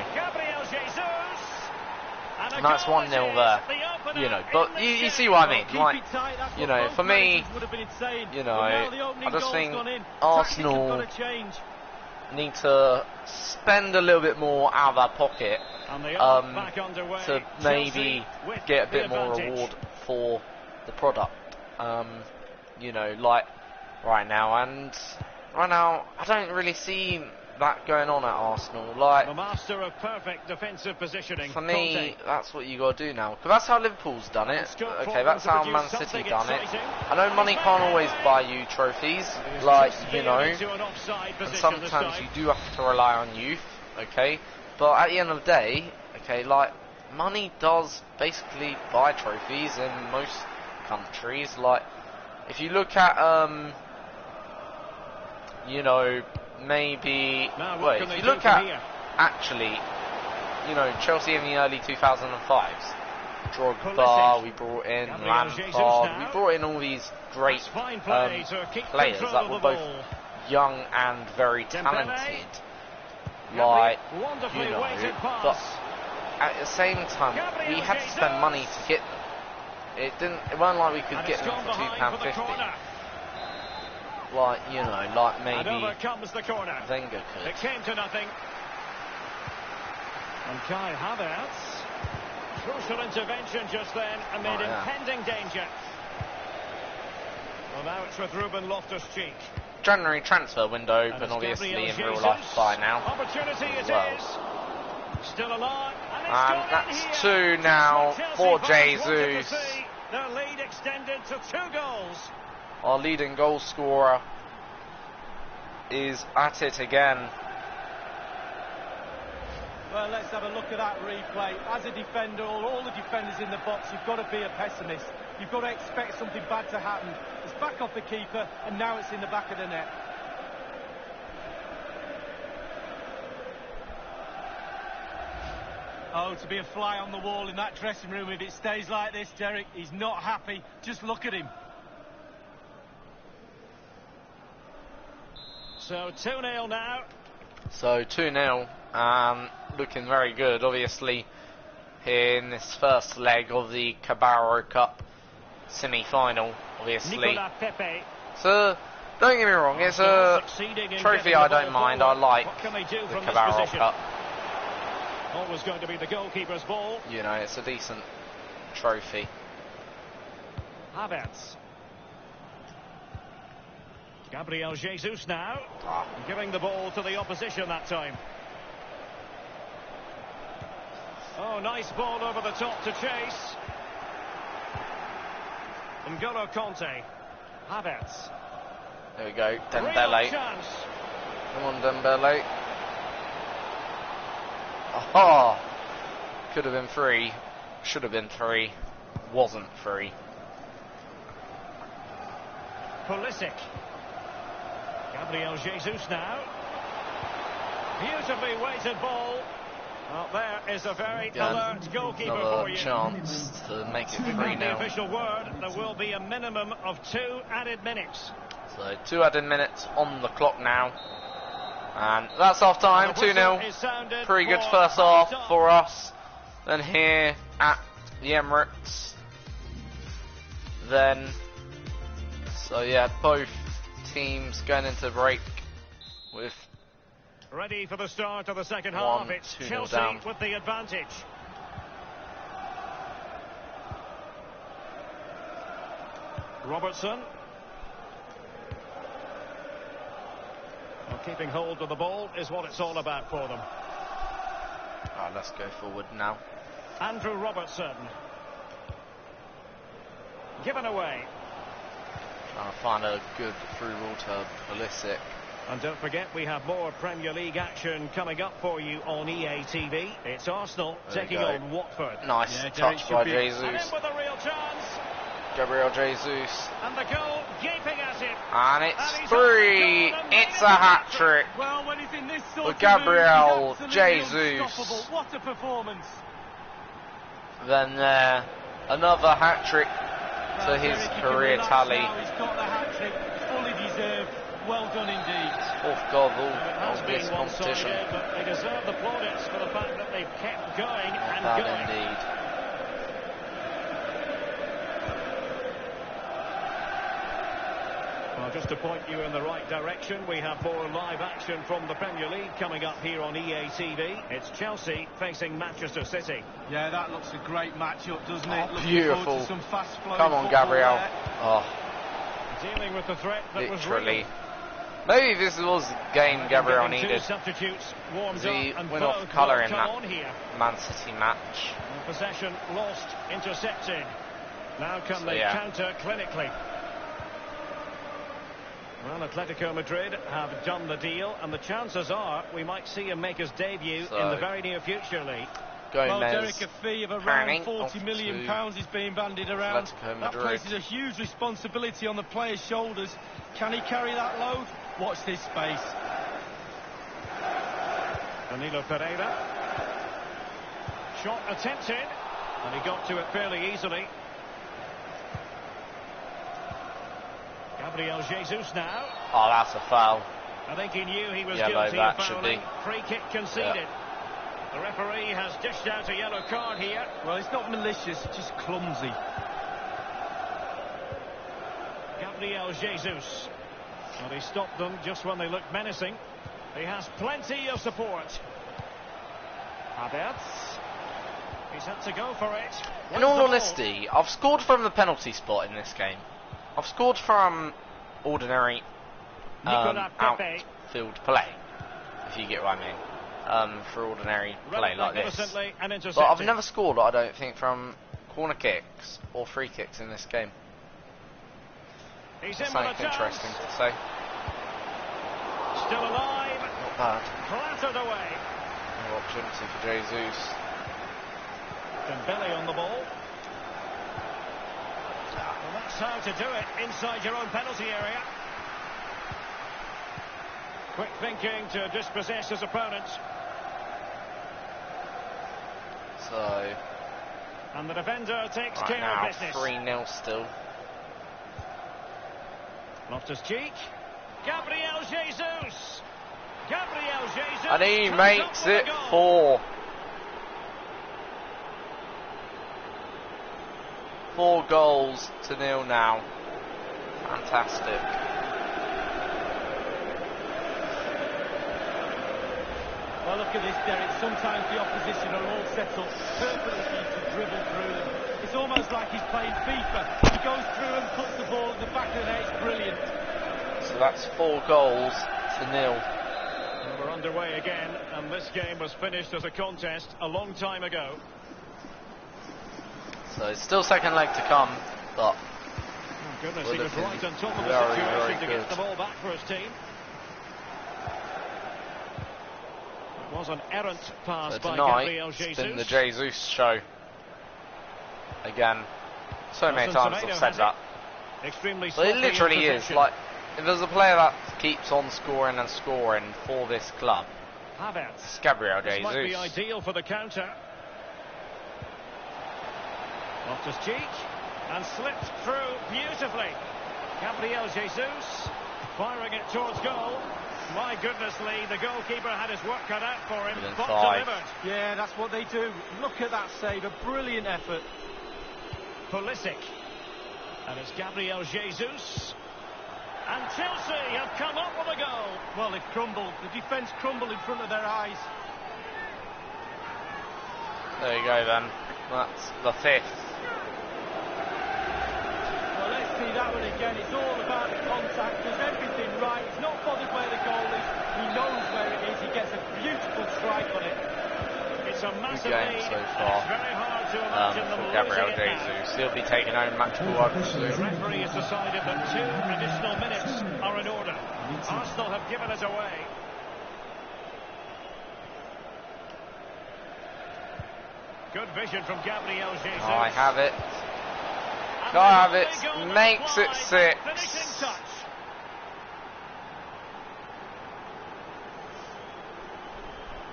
[SPEAKER 1] And that's 1-0 there, you know. But you see what I mean, like, you know, for me, you know, I just think Arsenal need to spend a little bit more out of their pocket to maybe get a bit more reward for the product, you know, like right now. And right now, I don't really see that going on at Arsenal. Like,
[SPEAKER 2] the master of perfect defensive positioning.
[SPEAKER 1] For me, that's what you got to do now. Because that's how Liverpool's done it. Okay, that's how Man City done it. I know money can't always buy you trophies, like, you know, and sometimes you do have to rely on youth, okay? But at the end of the day, okay, like, money does basically buy trophies in most countries. Like, if you look at, you know, maybe, wait, if you look at, actually, you know, Chelsea in the early 2005s, Drogba, we brought in Lampard, we brought in all these great players that were both young and very talented, like, you know, but at the same time, we had to spend money to get them. It wasn't like we could get them for £2.50. Like, you know, like maybe Wenger could.
[SPEAKER 2] It came to nothing. And Kai Havertz, crucial intervention just then amid impending danger. Well, now it's with Ruben Loftus-Cheek.
[SPEAKER 1] January transfer window open, obviously, in real life by now.
[SPEAKER 2] Opportunity it is. Still alive.
[SPEAKER 1] And that's 2 now for Jesus.
[SPEAKER 2] Their lead extended to 2 goals.
[SPEAKER 1] Our leading goal scorer is at it again.
[SPEAKER 3] Well, let's have a look at that replay. As a defender, all the defenders in the box, you've got to be a pessimist. You've got to expect something bad to happen. It's back off the keeper, and now it's in the back of the net. Oh, to be a fly on the wall in that dressing room if it stays like this, Derek. He's not happy. Just look at him.
[SPEAKER 2] So 2-0 now.
[SPEAKER 1] So 2-0, looking very good, obviously, here in this first leg of the Carabao Cup semi-final, obviously. So, don't get me wrong, it's a trophy I don't mind. I like the Carabao Cup.
[SPEAKER 2] Always going to be the goalkeeper's ball.
[SPEAKER 1] You know, it's a decent trophy.
[SPEAKER 2] Havertz. Gabriel Jesus now, giving the ball to the opposition that time. Oh, nice ball over the top to chase. N'Golo Kanté. Havertz.
[SPEAKER 1] There we go,
[SPEAKER 2] Real
[SPEAKER 1] Dembele.
[SPEAKER 2] chance.
[SPEAKER 1] Come on, Dembele. Aha! Could have been 3. Should have been 3. Wasn't 3.
[SPEAKER 2] Pulisic. Gabriel Jesus now. Beautifully weighted ball. Well, there is a very alert goalkeeper
[SPEAKER 1] another
[SPEAKER 2] for you.
[SPEAKER 1] chance to make it
[SPEAKER 2] We've had the
[SPEAKER 1] 3-0.
[SPEAKER 2] official word. There will be a minimum of 2 added minutes.
[SPEAKER 1] So 2 added minutes on the clock now. And that's half time, 2-0. Pretty good first half for us. Then here at the Emirates. Then, so yeah, both teams going into break with
[SPEAKER 2] Ready for the start of the second half. It's
[SPEAKER 1] 2-0
[SPEAKER 2] Chelsea
[SPEAKER 1] down.
[SPEAKER 2] with the advantage. Robertson. Well, keeping hold of the ball is what it's all about for them.
[SPEAKER 1] let's go forward now.
[SPEAKER 2] Andrew Robertson. Given away.
[SPEAKER 1] Trying to find a good through ball to Pulisic.
[SPEAKER 2] And don't forget, we have more Premier League action coming up for you on EA TV. It's Arsenal taking on Watford.
[SPEAKER 1] Nice touch by Jesus.
[SPEAKER 2] And in with a real chance.
[SPEAKER 1] Gabriel Jesus.
[SPEAKER 2] And the goal gaping at him.
[SPEAKER 1] And it's 3. It's a hat-trick.
[SPEAKER 3] Well, when he's in this sort
[SPEAKER 1] For Gabriel
[SPEAKER 3] of mood, he's
[SPEAKER 1] Jesus.
[SPEAKER 3] unstoppable. What a performance.
[SPEAKER 1] Then another hat-trick to his
[SPEAKER 3] Derek,
[SPEAKER 1] career tally.
[SPEAKER 3] now. He's got the hat-trick, fully deserved. Well done indeed.
[SPEAKER 1] 4th goal of
[SPEAKER 2] It has
[SPEAKER 1] this
[SPEAKER 2] been
[SPEAKER 1] competition.
[SPEAKER 2] one-sided, but they deserve the plaudits for the fact that they've kept going and
[SPEAKER 1] Not
[SPEAKER 2] going.
[SPEAKER 1] bad indeed.
[SPEAKER 2] Well, just to point you in the right direction, we have more live action from the Premier League coming up here on EA TV. It's Chelsea facing Manchester City.
[SPEAKER 3] Yeah, that looks a great match-up, doesn't it? Looking
[SPEAKER 1] Beautiful.
[SPEAKER 3] forward to some fast-flowing
[SPEAKER 1] Come on,
[SPEAKER 3] football
[SPEAKER 1] Gabriel.
[SPEAKER 3] there.
[SPEAKER 1] Oh,
[SPEAKER 2] Dealing with the threat that was
[SPEAKER 1] literally.
[SPEAKER 2] real.
[SPEAKER 1] Maybe this was the game Gabriel
[SPEAKER 2] Getting two
[SPEAKER 1] needed.
[SPEAKER 2] substitutes warmed
[SPEAKER 1] The
[SPEAKER 2] up and
[SPEAKER 1] win off
[SPEAKER 2] both
[SPEAKER 1] colour
[SPEAKER 2] will
[SPEAKER 1] in
[SPEAKER 2] come
[SPEAKER 1] that
[SPEAKER 2] on here.
[SPEAKER 1] Man City match.
[SPEAKER 2] And possession lost, intercepted. Now can
[SPEAKER 1] So,
[SPEAKER 2] they
[SPEAKER 1] yeah.
[SPEAKER 2] counter clinically? Well, Atletico Madrid have done the deal, and the chances are we might see him make his debut in the very near future, Lee.
[SPEAKER 3] Well,
[SPEAKER 1] Gomez.
[SPEAKER 3] Derek, a fee of
[SPEAKER 1] Panning
[SPEAKER 3] around
[SPEAKER 1] off
[SPEAKER 3] £40 million
[SPEAKER 1] to
[SPEAKER 3] is being bandied around.
[SPEAKER 1] Atletico
[SPEAKER 3] That
[SPEAKER 1] Madrid.
[SPEAKER 3] places a huge responsibility on the player's shoulders. Can he carry that load? Watch this space.
[SPEAKER 2] Danilo Pereira. Shot attempted, and he got to it fairly easily. Gabriel Jesus now.
[SPEAKER 1] Oh, that's a foul.
[SPEAKER 2] I think he knew he was
[SPEAKER 1] Yellow,
[SPEAKER 2] guilty
[SPEAKER 1] that
[SPEAKER 2] of
[SPEAKER 1] should
[SPEAKER 2] fouling.
[SPEAKER 1] be.
[SPEAKER 2] Free kick conceded. The referee has dished out a yellow card here.
[SPEAKER 3] Well, it's not malicious, it's just clumsy.
[SPEAKER 2] Gabriel Jesus. Well, he stopped them just when they looked menacing. He has plenty of support. Havertz. He's had to go for it.
[SPEAKER 1] In all honesty, I've scored from the penalty spot in this game. I've scored from ordinary
[SPEAKER 2] Nicolas Pepe.
[SPEAKER 1] outfield play, if you get what I mean. For ordinary play like this.
[SPEAKER 2] Magnificently and
[SPEAKER 1] But
[SPEAKER 2] intercepted.
[SPEAKER 1] I've never scored, I don't think, from corner kicks or free kicks in this game.
[SPEAKER 2] He's in with a
[SPEAKER 1] Something
[SPEAKER 2] chance.
[SPEAKER 1] interesting to say.
[SPEAKER 2] Still alive.
[SPEAKER 1] Not bad.
[SPEAKER 2] Clattered away.
[SPEAKER 1] No opportunity for Jesus.
[SPEAKER 2] Dembele on the ball. Well, that's how to do it inside your own penalty area. Quick thinking to dispossess his opponent.
[SPEAKER 1] So,
[SPEAKER 2] And the defender takes
[SPEAKER 1] right
[SPEAKER 2] care
[SPEAKER 1] now,
[SPEAKER 2] of business.
[SPEAKER 1] 3-0 still.
[SPEAKER 2] Loftus-Cheek. Gabriel Jesus. Gabriel Jesus.
[SPEAKER 1] And he
[SPEAKER 2] comes
[SPEAKER 1] makes
[SPEAKER 2] up with
[SPEAKER 1] it
[SPEAKER 2] a goal.
[SPEAKER 1] 4 goals to 0 now. Fantastic.
[SPEAKER 3] Well, look at this, Derek. Sometimes the opposition are all set up perfectly for you to dribble through them. It's almost like he's playing FIFA. He goes through and puts the ball at the back of the net. It's brilliant.
[SPEAKER 1] So that's 4 goals to 0.
[SPEAKER 2] And we're underway again, and this game was finished as a contest a long time ago.
[SPEAKER 1] So it's still second leg to come, but
[SPEAKER 2] Goodness,
[SPEAKER 1] Would
[SPEAKER 2] he was
[SPEAKER 1] have been
[SPEAKER 2] right on top of the
[SPEAKER 1] very,
[SPEAKER 2] situation
[SPEAKER 1] very
[SPEAKER 2] to
[SPEAKER 1] good.
[SPEAKER 2] get the ball back for his team. It was an errant pass
[SPEAKER 1] So
[SPEAKER 2] by
[SPEAKER 1] tonight,
[SPEAKER 2] Gabriel
[SPEAKER 1] it's
[SPEAKER 2] Jesus.
[SPEAKER 1] been the Jesus show. Again, so many
[SPEAKER 2] Nelson
[SPEAKER 1] times
[SPEAKER 2] Semedo
[SPEAKER 1] I've said
[SPEAKER 2] has
[SPEAKER 1] that.
[SPEAKER 2] Extremely
[SPEAKER 1] But it
[SPEAKER 2] sloppy in
[SPEAKER 1] literally is,
[SPEAKER 2] possession.
[SPEAKER 1] like, if there's a player that keeps on scoring and scoring for this club,
[SPEAKER 2] Havertz.
[SPEAKER 1] it's Gabriel
[SPEAKER 2] This might be
[SPEAKER 1] Jesus.
[SPEAKER 2] ideal for the counter. Loftus-Cheek, and slipped through beautifully. Gabriel Jesus firing it towards goal. My goodness, Lee, the goalkeeper had his work cut out for him,
[SPEAKER 1] Within
[SPEAKER 2] but
[SPEAKER 1] 5.
[SPEAKER 2] delivered.
[SPEAKER 3] Yeah, that's what they do. Look at that save, a brilliant effort.
[SPEAKER 2] Pulisic. And it's Gabriel Jesus. And Chelsea have come up with a goal.
[SPEAKER 3] Well, they've crumbled. The defence crumbled in front of their eyes.
[SPEAKER 1] There you go then. That's the 5th.
[SPEAKER 3] Well, let's see that one again. It's all about the contact. Does everything right. He's not bothered where the goal is. He knows where it is. He gets a beautiful strike on it.
[SPEAKER 2] It's a massive
[SPEAKER 1] game
[SPEAKER 2] lead.
[SPEAKER 1] so
[SPEAKER 2] and
[SPEAKER 1] far.
[SPEAKER 2] It's very hard to imagine them
[SPEAKER 1] For Gabriel
[SPEAKER 2] losing it now.
[SPEAKER 1] Jesus. He'll be taking home match ball, I
[SPEAKER 2] The
[SPEAKER 1] presume.
[SPEAKER 2] referee has decided that 2 additional minutes are in order. Arsenal have given us away. Good vision from Gabriel Jesus.
[SPEAKER 1] I have it.
[SPEAKER 2] And
[SPEAKER 1] Kai
[SPEAKER 2] the
[SPEAKER 1] Havertz
[SPEAKER 2] only goal
[SPEAKER 1] makes it
[SPEAKER 2] applied,
[SPEAKER 1] 6.
[SPEAKER 2] Finishing touch.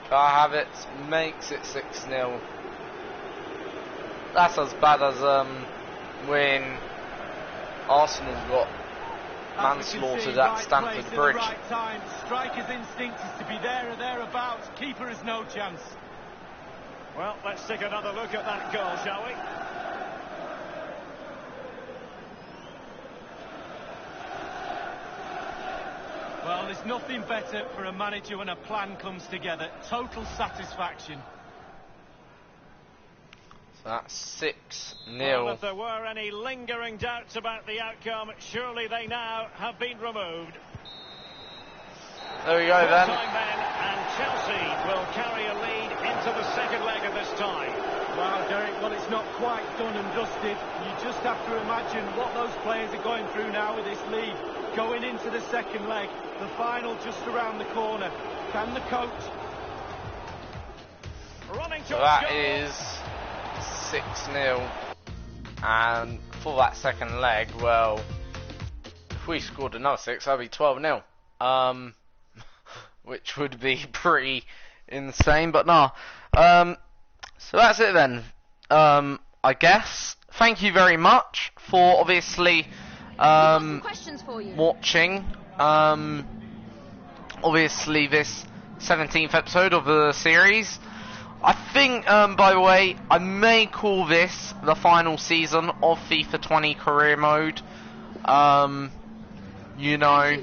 [SPEAKER 1] Kai Havertz makes it 6-0. That's as bad as when Arsenal got
[SPEAKER 3] As we can
[SPEAKER 1] manslaughtered
[SPEAKER 3] see,
[SPEAKER 1] at
[SPEAKER 3] right
[SPEAKER 1] Stamford
[SPEAKER 3] place at
[SPEAKER 1] Bridge.
[SPEAKER 3] the right time. Striker's instinct is to be there or thereabouts. Keeper has no chance.
[SPEAKER 2] Well, let's take another look at that goal, shall we?
[SPEAKER 3] Well, there's nothing better for a manager when a plan comes together. Total satisfaction.
[SPEAKER 1] So that's 6-0.
[SPEAKER 2] Well, if there were any lingering doubts about the outcome, surely they now have been removed.
[SPEAKER 1] There we go then.
[SPEAKER 2] Full-time men, and Chelsea will carry a lead into the second leg of this tie.
[SPEAKER 3] Wow, Derek, well, it's not quite done and dusted. You just have to imagine what those players are going through now with this lead. Going into the second leg, the final just around the corner. Can the coach...
[SPEAKER 2] Running
[SPEAKER 1] So
[SPEAKER 2] towards
[SPEAKER 1] that
[SPEAKER 2] goal.
[SPEAKER 1] is 6-0. And for that second leg, well, if we scored another 6, that'd be 12-0. Which would be pretty insane, but no. So that's it then. I guess. Thank you very much for obviously
[SPEAKER 8] Got some questions for you.
[SPEAKER 1] watching. Obviously this 17th episode of the series. I think, by the way, I may call this the final season of FIFA 20 career mode. You know,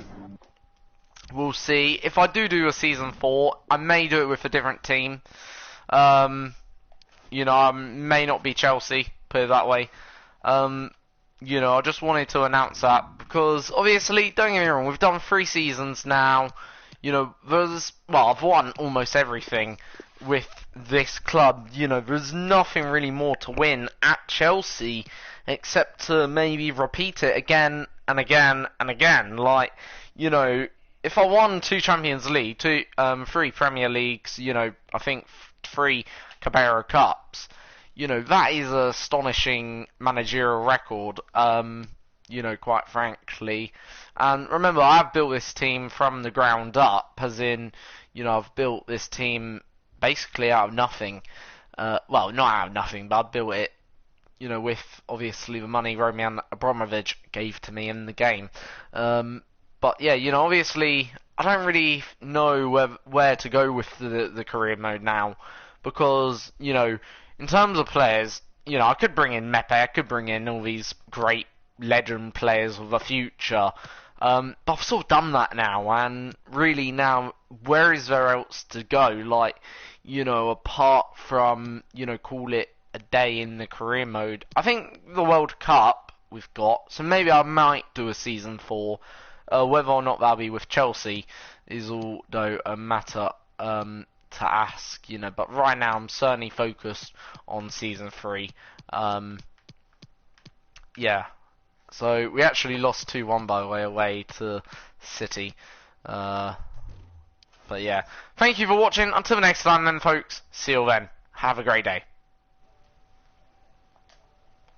[SPEAKER 1] we'll see. If I do a season 4, I may do it with a different team. You know, I may not be Chelsea, put it that way. You know, I just wanted to announce that because obviously, don't get me wrong, we've done 3 seasons now. You know, I've won almost everything with this club. You know, there's nothing really more to win at Chelsea except to maybe repeat it again and again and again. Like, you know, if I won 2 Champions League, 3 Premier Leagues, you know, I think 3 Carabao Cups, you know, that is an astonishing managerial record, you know, quite frankly. And remember, I've built this team from the ground up, as in, you know, I've built this team basically out of nothing. Well, not out of nothing, but I built it, you know, with obviously the money Roman Abramovich gave to me in the game. But yeah, you know, obviously, I don't really know where to go with the career mode now, because, you know, in terms of players, you know, I could bring in Mepe, I could bring in all these great legend players of the future, but I've sort of done that now, and really now, where is there else to go? Like, you know, apart from, you know, call it a day in the career mode. I think the World Cup we've got, so maybe I might do a season 4. Whether or not that'll be with Chelsea is all though a matter to ask, you know. But right now I'm certainly focused on season 3. Yeah. So we actually lost 2-1 by the way away to City. But yeah, thank you for watching. Until next time then folks, see you all then. Have a great day.